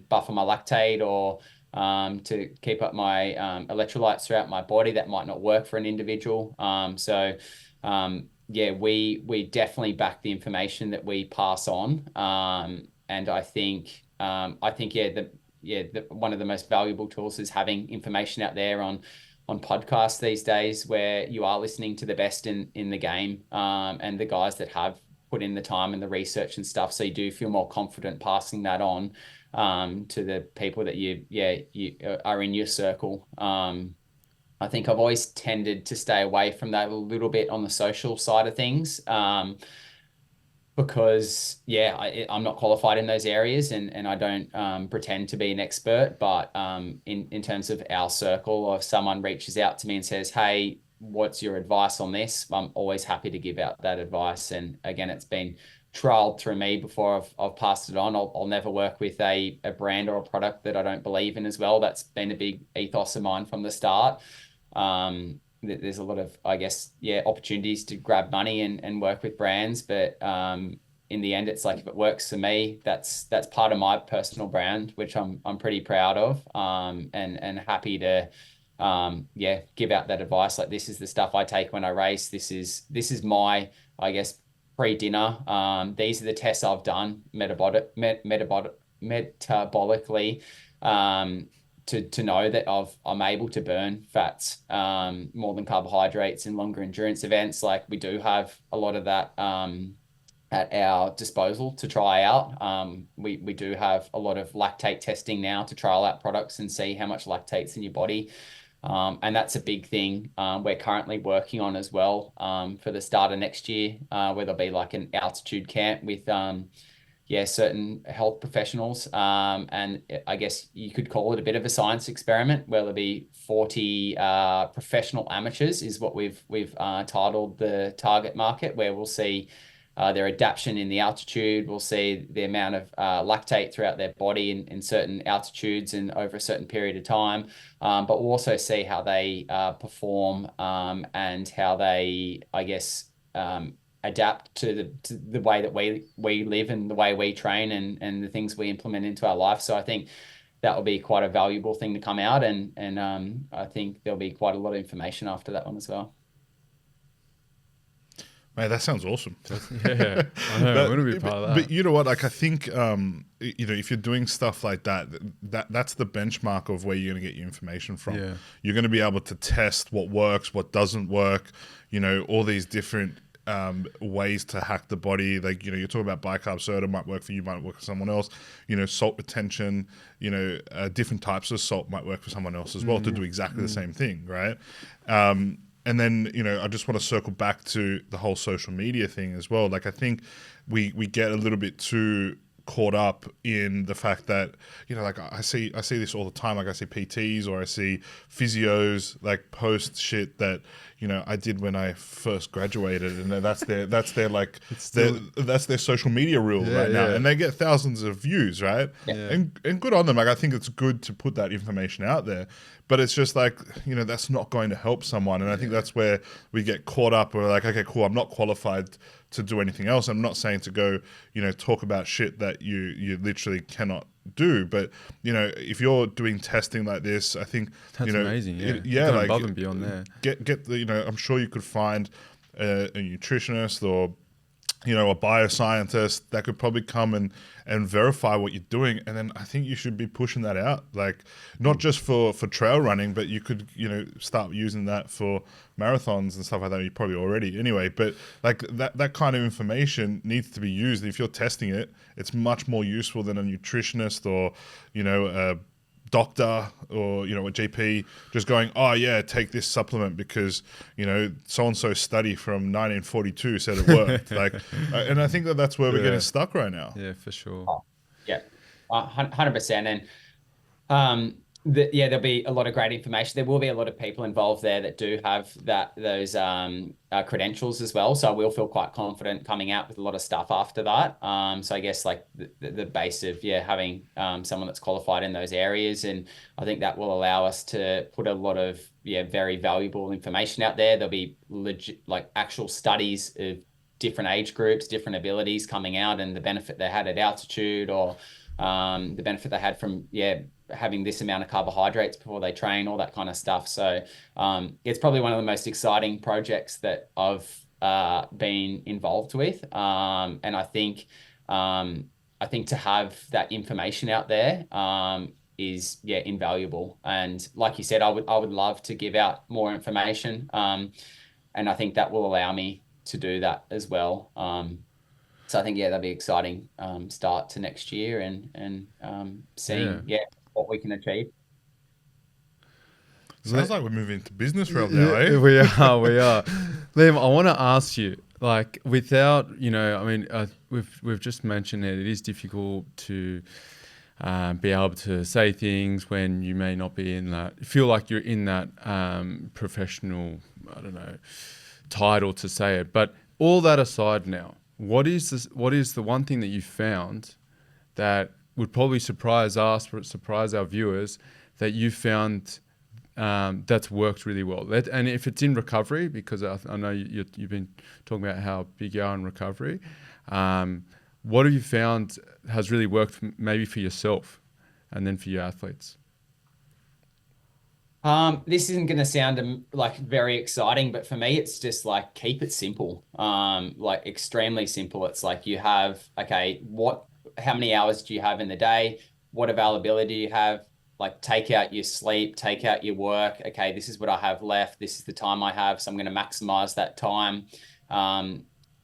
buffer my lactate or to keep up my electrolytes throughout my body. That might not work for an individual. We definitely back the information that we pass on. And I think one of the most valuable tools is having information out there on podcasts these days, where you are listening to the best in the game, and the guys that have put in the time and the research and stuff. So you do feel more confident passing that on to the people that you are in your circle. I think I've always tended to stay away from that a little bit on the social side of things. Because I'm not qualified in those areas, and I don't pretend to be an expert. But in terms of our circle, or if someone reaches out to me and says, hey, what's your advice on this? I'm always happy to give out that advice. And again, it's been trialed through me before I've passed it on. I'll never work with a brand or a product that I don't believe in as well. That's been a big ethos of mine from the start. There's a lot of, I guess, opportunities to grab money and work with brands, but in the end, it's like, if it works for me, that's part of my personal brand, which I'm pretty proud of, and happy to give out that advice. Like, this is the stuff I take when I race. This is my, I guess, pre-dinner. These are the tests I've done metabolically, to know that I'm able to burn fats more than carbohydrates in longer endurance events. Like, we do have a lot of that at our disposal to try out. We do have a lot of lactate testing now to trial out products and see how much lactate's in your body. And that's a big thing we're currently working on as well, for the start of next year, where there'll be like an altitude camp with certain health professionals. And I guess you could call it a bit of a science experiment, where there'll be 40 professional amateurs, is what we've titled the target market, where we'll see their adaptation in the altitude. We'll see the amount of lactate throughout their body in certain altitudes and over a certain period of time. But we'll also see how they perform, and how they, I guess, adapt to the way that we live and the way we train and the things we implement into our life. So I think that will be quite a valuable thing to come out, and I think there'll be quite a lot of information after that one as well. Man, that sounds awesome. Yeah, I know. I want to be part of that. But you know what? Like, I think if you're doing stuff like that's the benchmark of where you're going to get your information from. Yeah. You're going to be able to test what works, what doesn't work. All these different ways to hack the body. Like, you're talking about bicarb soda might work for you, might work for someone else. Salt retention. Different types of salt might work for someone else as well to do exactly the same thing, right? And then, I just want to circle back to the whole social media thing as well. Like, I think we get a little bit too caught up in the fact that, like, I see this all the time. Like, I see PTs or I see physios like post shit that, I did when I first graduated, and that's their like that's their social media rule right now, and they get thousands of views, right? Yeah. And good on them. Like, I think it's good to put that information out there, but it's just like, that's not going to help someone, and I think that's where we get caught up. We're like, okay, cool, I'm not qualified to do anything else. I'm not saying to go, talk about shit that you literally cannot do, but if you're doing testing like this, I think that's amazing. Going like above and beyond there. Get the I'm sure you could find a nutritionist or a bioscientist that could probably come and verify what you're doing, and then I think you should be pushing that out, like, not just for trail running, but you could start using that for marathons and stuff like that. You probably already anyway, but like that kind of information needs to be used. If you're testing it, it's much more useful than a nutritionist or a doctor or a GP just going, oh yeah, take this supplement because so-and-so study from 1942 said it worked. Like, and I think that's where we're getting stuck right now. Yeah, for sure. 100%. And there'll be a lot of great information. There will be a lot of people involved there that do have those credentials as well. So we'll feel quite confident coming out with a lot of stuff after that. So I guess like the base of having someone that's qualified in those areas, and I think that will allow us to put a lot of very valuable information out there. There'll be legit, like, actual studies of different age groups, different abilities coming out, and the benefit they had at altitude, or the benefit they had from having this amount of carbohydrates before they train, all that kind of stuff. So it's probably one of the most exciting projects that I've been involved with, and I think to have that information out there is invaluable. And like you said, I would love to give out more information, and I think that will allow me to do that as well. So I think that'll be exciting start to next year, and seeing what we can achieve. Sounds like we're moving into business realm now, eh? We are. Liam, I want to ask you, like, without, we've just mentioned that it is difficult to be able to say things when you may not be in that, feel like you're in that professional, title to say it. But all that aside now, what is the one thing that you found that would probably surprise us, surprise our viewers, that you found that's worked really well? And if it's in recovery, because I know you've been talking about how big you are in recovery, what have you found has really worked maybe for yourself and then for your athletes? This isn't going to sound like very exciting, but for me, it's just like keep it simple. Like extremely simple. It's like you have, okay, how many hours do you have in the day? What availability do you have? Like take out your sleep, take out your work. Okay, this is what I have left. This is the time I have. So I'm going to maximize that time.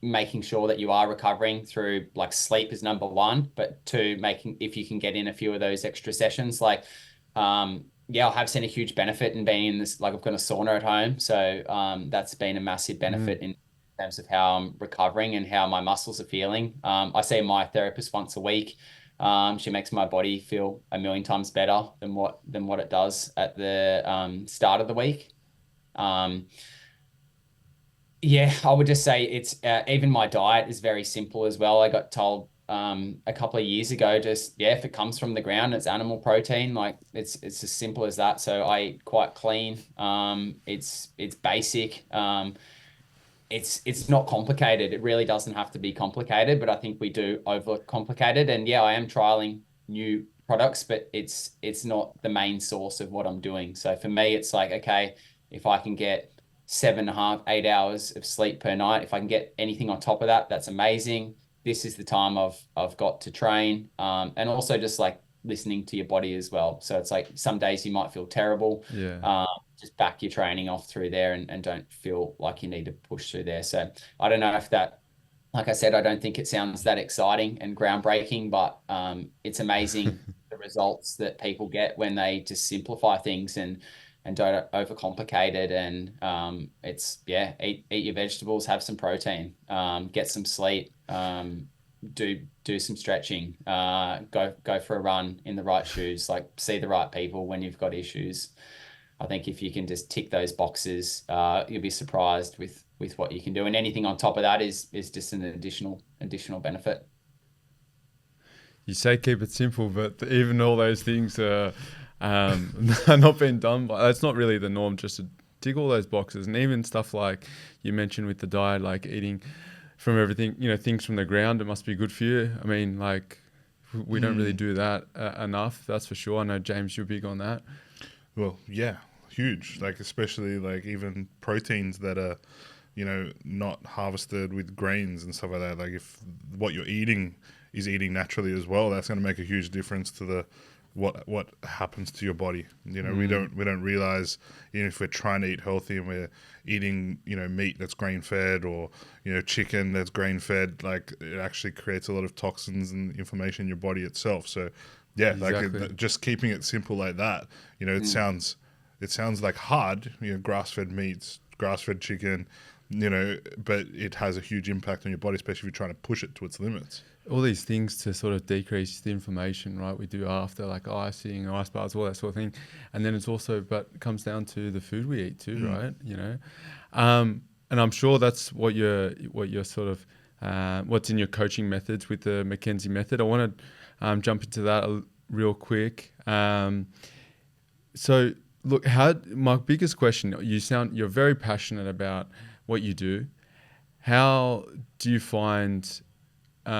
Making sure that you are recovering through like sleep is number one, but two, if you can get in a few of those extra sessions, like, yeah, I have seen a huge benefit in being in this. Like I've got a sauna at home, so that's been a massive benefit in terms of how I'm recovering and how my muscles are feeling. I see my therapist once a week. She makes my body feel a million times better than what it does at the start of the week. Yeah, I would just say it's even my diet is very simple as well. I got told a couple of years ago, just yeah, if it comes from the ground, it's animal protein. Like it's as simple as that. So I eat quite clean. It's basic. It's not complicated. It really doesn't have to be complicated, but I think we do overcomplicate it. And yeah, I am trialing new products, but it's not the main source of what I'm doing. So for me, it's like, okay, if I can get 7.5, 8 hours of sleep per night, if I can get anything on top of that, that's amazing. This is the time I've got to train. And also just like listening to your body as well. So it's like some days you might feel terrible. Yeah. Just back your training off through there and don't feel like you need to push through there. So I don't know if that, like I said, I don't think it sounds that exciting and groundbreaking, but it's amazing the results that people get when they just simplify things and don't overcomplicate it. And it's, yeah, eat your vegetables, have some protein, get some sleep, do some stretching, go for a run in the right shoes, like see the right people when you've got issues. I think if you can just tick those boxes, you'll be surprised with what you can do. And anything on top of that is just an additional benefit. You say keep it simple, but even all those things are not being done. But that's not really the norm. Just to tick all those boxes, and even stuff like you mentioned with the diet, like eating from everything, things from the ground. It must be good for you. I mean, like we don't really do that enough. That's for sure. I know James, you're big on that. Well, yeah, huge. Like especially like even proteins that are, not harvested with grains and stuff like that. Like if what you're eating is eating naturally as well, that's going to make a huge difference to the what happens to your body. We don't realize, even if we're trying to eat healthy and we're eating meat that's grain fed or chicken that's grain fed, like it actually creates a lot of toxins and inflammation in your body itself. So yeah, Exactly. like just keeping it simple like that. It sounds like hard. Grass fed meats, grass fed chicken. But it has a huge impact on your body, especially if you're trying to push it to its limits. All these things to sort of decrease the inflammation, right? We do after, like icing, ice baths, all that sort of thing. And then it's also, but it comes down to the food we eat too, right? And I'm sure that's what you're sort of, what's in your coaching methods with the McKenzie Method. I want to jump into that real quick. So look, my biggest question, you're very passionate about what you do. How do you find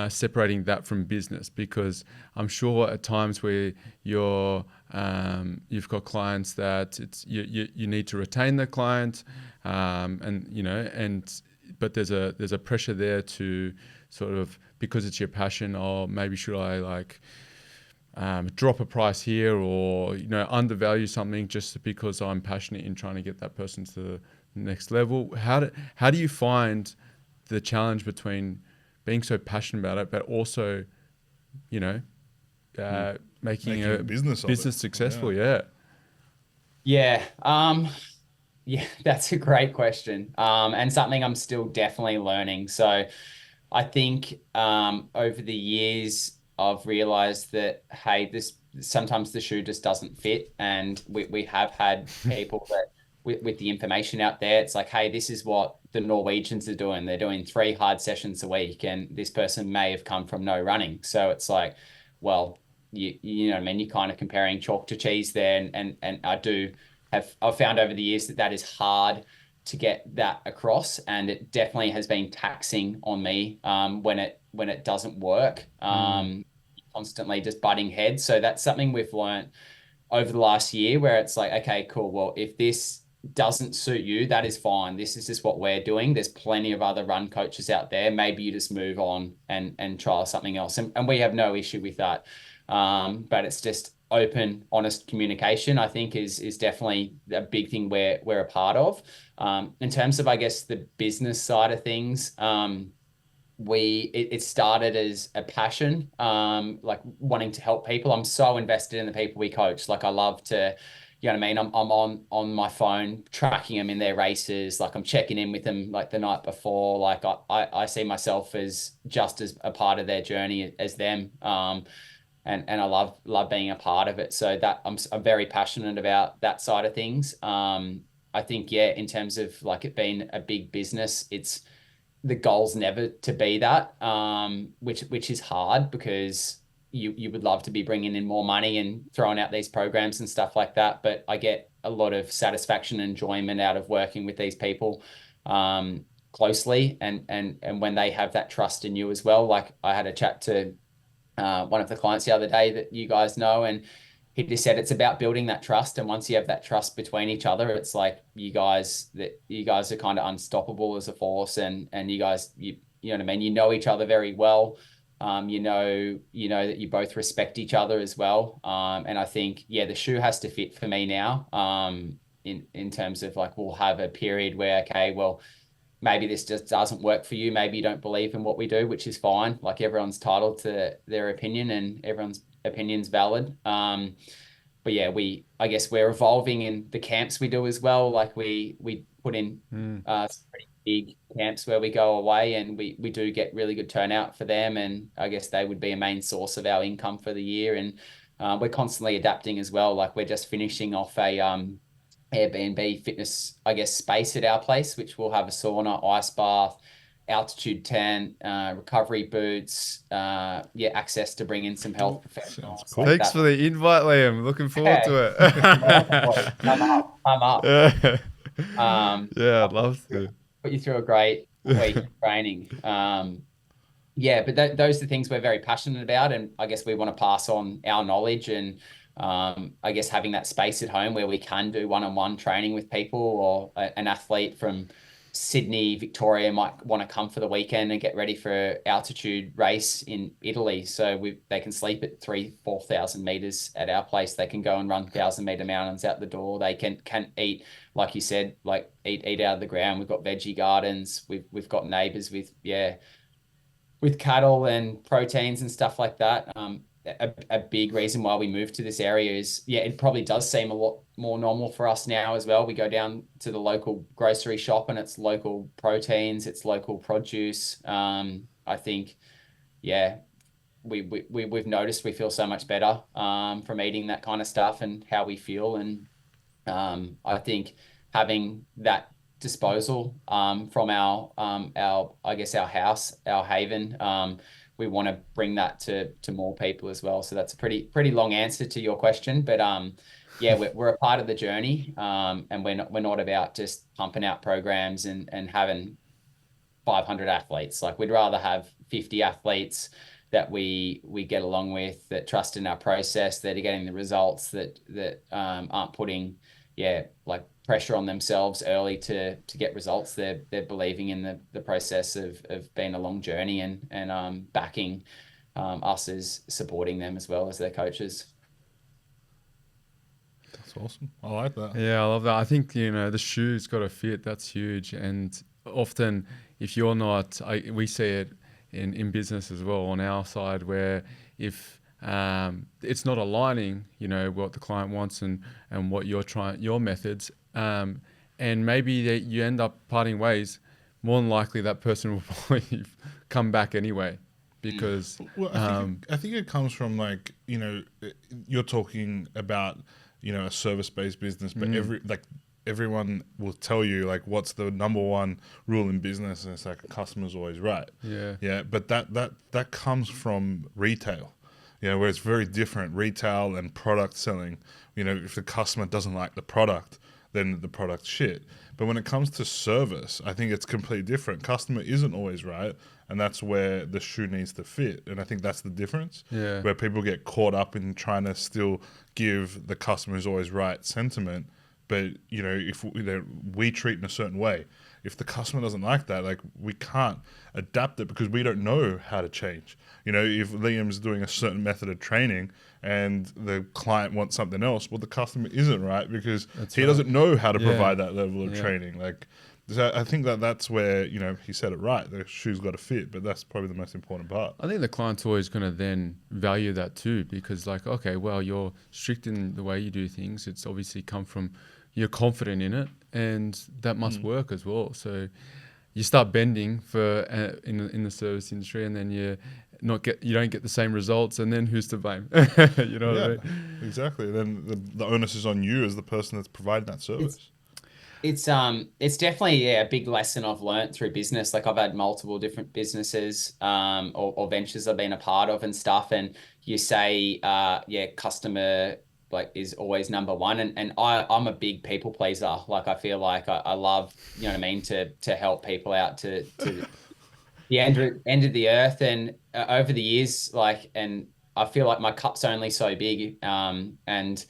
separating that from business? Because I'm sure at times where you've got clients that you need to retain the client, but there's a pressure there to sort of, because it's your passion, or maybe should I like drop a price here or undervalue something just because I'm passionate in trying to get that person to the next level. How do you find the challenge between being so passionate about it, but also, making a business successful? Yeah. Yeah. Yeah, that's a great question. And something I'm still definitely learning. So I think over the years, I've realized that, hey, sometimes the shoe just doesn't fit. And we have had people that with the information out there, it's like, hey, this is what the Norwegians are doing. They're doing 3 hard sessions a week, and this person may have come from no running. So it's like, well, you know what I mean? You're kind of comparing chalk to cheese there. And I've found over the years that is hard to get that across, and it definitely has been taxing on me when it doesn't work. Constantly just butting heads. So that's something we've learned over the last year, where it's like, okay, cool. Well, if this doesn't suit you, that is fine. This is just what we're doing. There's plenty of other run coaches out there. Maybe you just move on and try something else. And we have no issue with that. But it's just open, honest communication, I think is definitely a big thing we're a part of. In terms of, I guess, the business side of things, it started as a passion, like wanting to help people. I'm so invested in the people we coach. Like I love to, you know what I mean? I'm on my phone tracking them in their races. Like I'm checking in with them like the night before. Like I see myself as just as a part of their journey as them. And I love being a part of it. So that I'm very passionate about that side of things. I think, yeah, in terms of like it being a big business, the goal's never to be that, which is hard, because you would love to be bringing in more money and throwing out these programs and stuff like that. But I get a lot of satisfaction and enjoyment out of working with these people closely, and when they have that trust in you as well. Like I had a chat to one of the clients the other day that you guys know, and he just said it's about building that trust. And once you have that trust between each other, it's like you guys are kind of unstoppable as a force, and you guys, you know what I mean? You know each other very well. You know that you both respect each other as well. And I think, yeah, the shoe has to fit for me now. In terms of like, we'll have a period where, okay, well, maybe this just doesn't work for you. Maybe you don't believe in what we do, which is fine. Like everyone's entitled to their opinion, and everyone's opinion's valid. But yeah, I guess we're evolving in the camps we do as well. Like we put in some pretty big camps where we go away, and we do get really good turnout for them. And I guess they would be a main source of our income for the year. And we're constantly adapting as well. Like we're just finishing off a Airbnb fitness, I guess, space at our place, which will have a sauna, ice bath, altitude tent, recovery boots, access to bring in some health professionals. Cool. Thanks for the invite, Liam. Looking forward to it. Come up. Yeah, I'd love to. Put you through a great week of training. But those are the things we're very passionate about, and I guess we want to pass on our knowledge, and I guess having that space at home where we can do one-on-one training with people, or an athlete from Sydney, Victoria might want to come for the weekend and get ready for an altitude race in Italy. So they can sleep at 4,000 meters at our place. They can go and run 1,000-meter mountains out the door. They can eat, like you said, like eat out of the ground. We've got veggie gardens. We've got neighbors with cattle and proteins and stuff like that. A big reason why we moved to this area is, it probably does seem a lot more normal for us now as well. We go down to the local grocery shop and it's local proteins, it's local produce. I think, we've noticed we feel so much better from eating that kind of stuff and how we feel. And I think having that disposal from our house, our haven, we want to bring that to more people as well. So that's a pretty long answer to your question, but we're a part of the journey, and we're not about just pumping out programs and having 500 athletes. Like we'd rather have 50 athletes that we get along with, that trust in our process, that are getting the results, that aren't putting like pressure on themselves early to get results. They're believing in the process of being a long journey, and backing us as supporting them as well as their coaches. That's awesome. I like that. Yeah, I love that. I think, the shoe's got to fit. That's huge. And often if you're not, we see it in business as well on our side, where if it's not aligning, what the client wants and what you're trying, your methods, and maybe you end up parting ways, more than likely that person will probably come back anyway, because I think it comes from, like, you're talking about a service-based business, but everyone will tell you, like, what's the number one rule in business, and it's like a customer's always right. But that comes from retail, where it's very different. Retail and product selling, if the customer doesn't like the product, then the product's shit. But when it comes to service, I think it's completely different. Customer isn't always right, and that's where the shoe needs to fit. And I think that's the difference. Yeah. Where people get caught up in trying to still give the customer who's always right sentiment, but if we treat in a certain way. If the customer doesn't like that, like, we can't adapt it because we don't know how to change. If Liam's doing a certain method of training and the client wants something else, well, the customer isn't right because he doesn't know how to provide that level of training. Like, so I think that's where, he said it right. The shoe's got to fit, but that's probably the most important part. I think the client's always going to then value that too, because like, okay, well, you're strict in the way you do things. It's obviously come from, you're confident in it, and that must work as well. So you start bending for in the service industry, and then you don't get the same results, and then who's to blame? You know what I mean? Exactly. Then the onus is on you as the person that's providing that service. It's definitely a big lesson I've learned through business. Like, I've had multiple different businesses or ventures I've been a part of and stuff, and you say customer is always number one, and I'm a big people pleaser. Like, I feel like I love, you know what I mean, to help people out to the end of the earth. And over the years, and I feel like my cup's only so big, and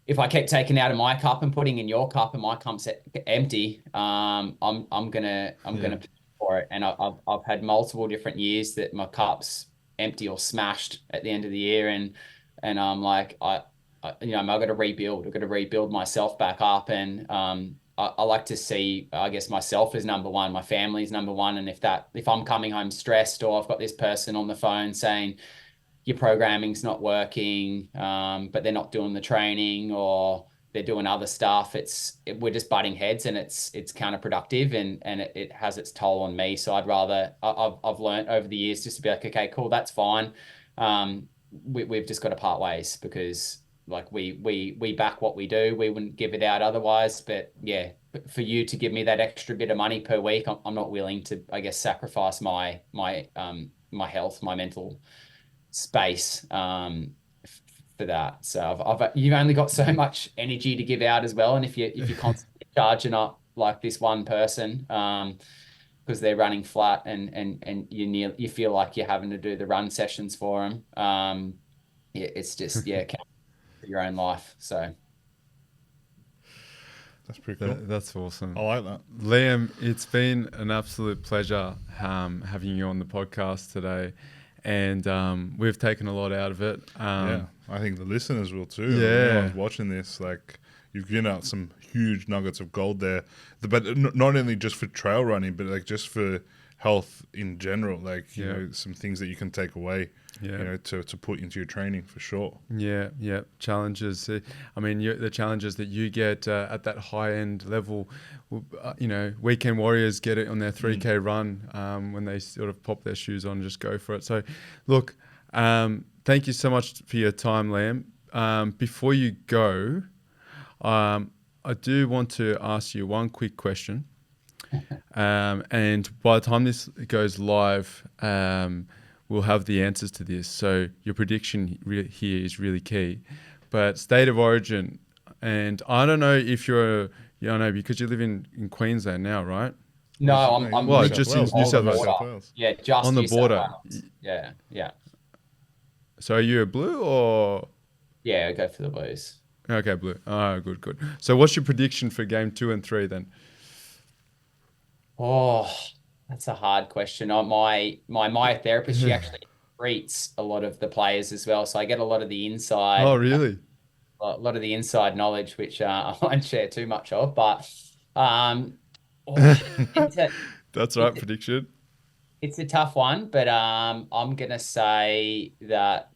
if I keep taking out of my cup and putting in your cup and my cup's empty, I'm gonna pay for it. And I've had multiple different years that my cup's empty or smashed at the end of the year, and I'm like, I've got to rebuild. I've got to rebuild myself back up, and I like to see, I guess, myself as number one, my family's number one, and if I'm coming home stressed, or I've got this person on the phone saying your programming's not working, but they're not doing the training, or they're doing other stuff, we're just butting heads, and it's counterproductive, and it has its toll on me. So I've learned over the years just to be like, okay, cool, that's fine. We've just got to part ways, because like we back what we do. We wouldn't give it out otherwise. But yeah, for you to give me that extra bit of money per week, I'm not willing to, I guess, sacrifice my health, my mental space for that. So you've only got so much energy to give out as well. And if you're constantly charging up like this one person, because they're running flat, and you feel like you're having to do the run sessions for them, it's just for your own life. So that's pretty cool. That's awesome. I like that. Liam, it's been an absolute pleasure having you on the podcast today, and we've taken a lot out of it. I think the listeners will too. Yeah, everyone's watching this, like, you've given out some huge nuggets of gold there, but not only just for trail running, but like just for health in general, like some things that you can take away, to put into your training for sure. Yeah. Challenges. I mean, the challenges that you get at that high end level, weekend warriors get it on their 3K run when they sort of pop their shoes on and just go for it. So, look, thank you so much for your time, Liam. Before you go, I do want to ask you one quick question. And by the time this goes live, we'll have the answers to this. So your prediction here is really key. But state of origin, and I don't know if because you live in Queensland now, right? No, I'm just in New South Wales. Yeah, just on the border. Yeah. So are you a blue or? Yeah, I go for the Blues. Okay, blue. Oh, good. So what's your prediction for game 2 and 3 then? Oh, that's a hard question. My therapist, she actually treats a lot of the players as well, so I get a lot of the inside. Oh, really? A lot of the inside knowledge, which I won't share too much of. But that's right. Prediction. It's a tough one, but I'm gonna say that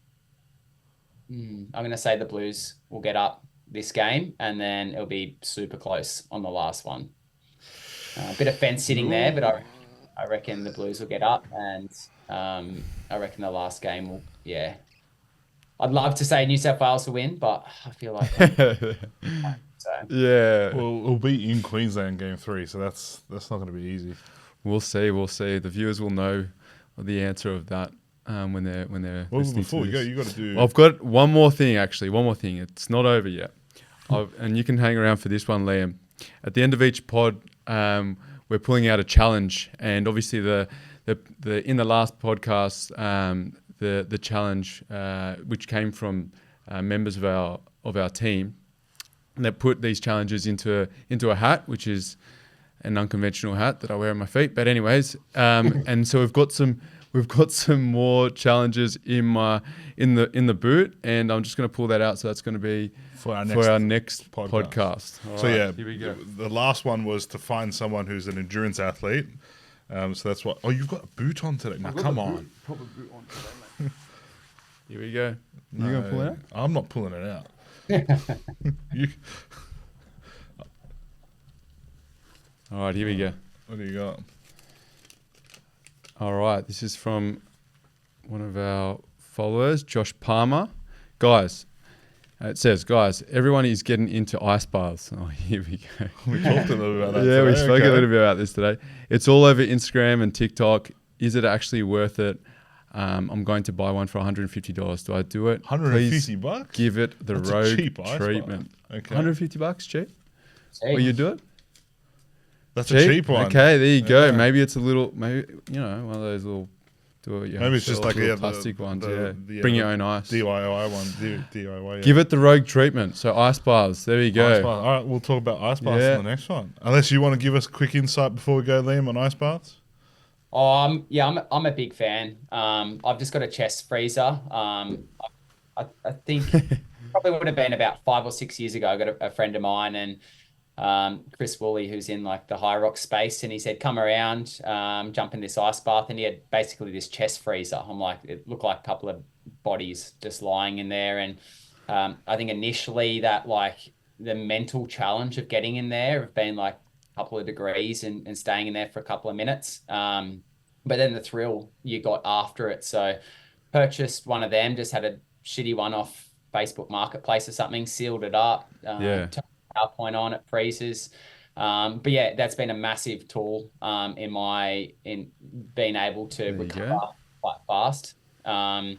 the Blues will get up this game, and then it'll be super close on the last one. A bit of fence sitting there, but I reckon the Blues will get up, and I reckon the last game will. Yeah, I'd love to say New South Wales will win, but I feel like. Yeah. Well, it'll be in Queensland game 3, so that's not going to be easy. We'll see. The viewers will know the answer of that when they're. Well, before we go, you got to do. I've got one more thing. Actually, one more thing. It's not over yet. and you can hang around for this one, Liam. At the end of each pod, we're pulling out a challenge, and obviously the in the last podcast, the challenge which came from members of our team, that put these challenges into a hat, which is an unconventional hat that I wear on my feet. But anyways, and so we've got some more challenges in the boot, and I'm just going to pull that out. So that's going to be for our next podcast. So right, here we go. The last one was to find someone who's an endurance athlete. So that's what. Oh, you've got a boot on today. Now, come on. Proper boot on today, mate. Here we go. No, You gonna pull it out? I'm not pulling it out. You, All right, here we go. what do you got? All right, this is from one of our followers, Josh Palmer. Guys, it says, guys, everyone is getting into ice baths. Oh, here we go. We talked a little about that. Yeah, we today. spoke Okay. a little bit about this today. It's all over Instagram and TikTok. Is it actually worth it? I'm going to buy one for $150. Do I do it? Please $150? give it the That's a rogue cheap ice treatment. bath. Okay. $150 cheap? Hey, Will you do it? That's a cheap one. Okay, there you go. Yeah. Maybe it's a little, one of those little Maybe it's just like little the plastic ones. the Bring your own ice. DIY one. DIY. Yeah. Give it the rogue treatment. So ice baths. There you go. Ice bath. All right, we'll talk about ice baths Yeah. in the next one. Unless you want to give us a quick insight before we go, Liam, on ice baths. I'm a big fan. I've just got a chest freezer. I think probably would have been about 5 or 6 years ago. I got a friend of mine and Chris Woolley, who's in like the high rock space, and he said, come around, jump in this ice bath, and he had basically this chest freezer. I'm like, it looked like a couple of bodies just lying in there. And I think initially that like the mental challenge of getting in there have been like couple of degrees and staying in there for a couple of minutes. But then the thrill you got after it. So purchased one of them, just had a shitty one off Facebook Marketplace or something, sealed it up, turned PowerPoint on, it freezes. But yeah, that's been a massive tool in being able to recover quite fast. I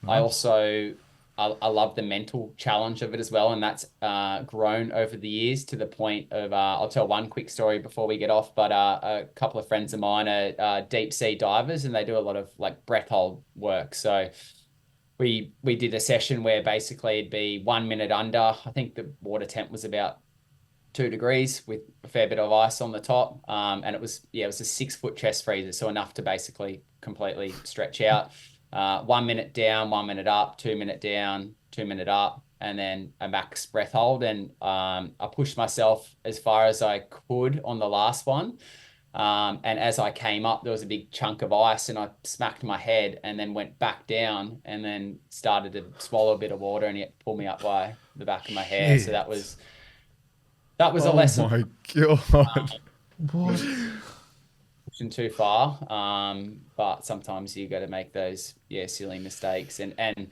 also I love the mental challenge of it as well, and that's grown over the years to the point of I'll tell one quick story before we get off. But a couple of friends of mine are deep sea divers, and they do a lot of like breath hold work. So we did a session where basically it'd be 1 minute under. I think the water temp was about 2 degrees with a fair bit of ice on the top, and it was a 6 foot chest freezer, so enough to basically completely stretch out. 1 minute down, 1 minute up, 2 minute down, 2 minute up, and then a max breath hold. And I pushed myself as far as I could on the last one. And as I came up, there was a big chunk of ice, and I smacked my head and then went back down and then started to swallow a bit of water, and it pulled me up by the back of my hair. So that was a lesson. Oh my God. What? Pushing too far, but sometimes you got to make those silly mistakes, and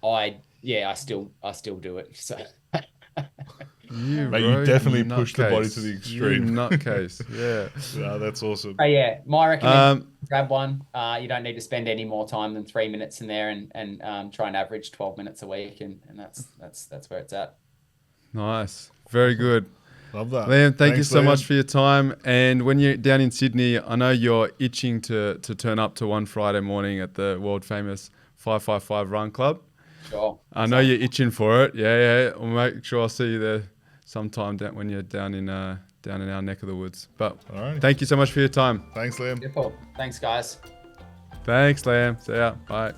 I still do it. So You definitely push the body to the extreme. You nutcase. Yeah. Yeah, that's awesome. yeah, my recommendation, grab one. You don't need to spend any more time than 3 minutes in there, and try and average 12 minutes a week, and that's where it's at. Nice. Very good. Love that. Liam, thank you Thanks, so Liam. much for your time. And when you're down in Sydney, I know you're itching to turn up to one Friday morning at the world famous 555 Run Club. Sure. I know you're itching for it. Yeah. I'll make sure I'll see you there sometime when you're down in our neck of the woods. But thank you so much for your time. Thanks, Liam. Beautiful. Thanks, guys. Thanks, Liam. See ya. Bye.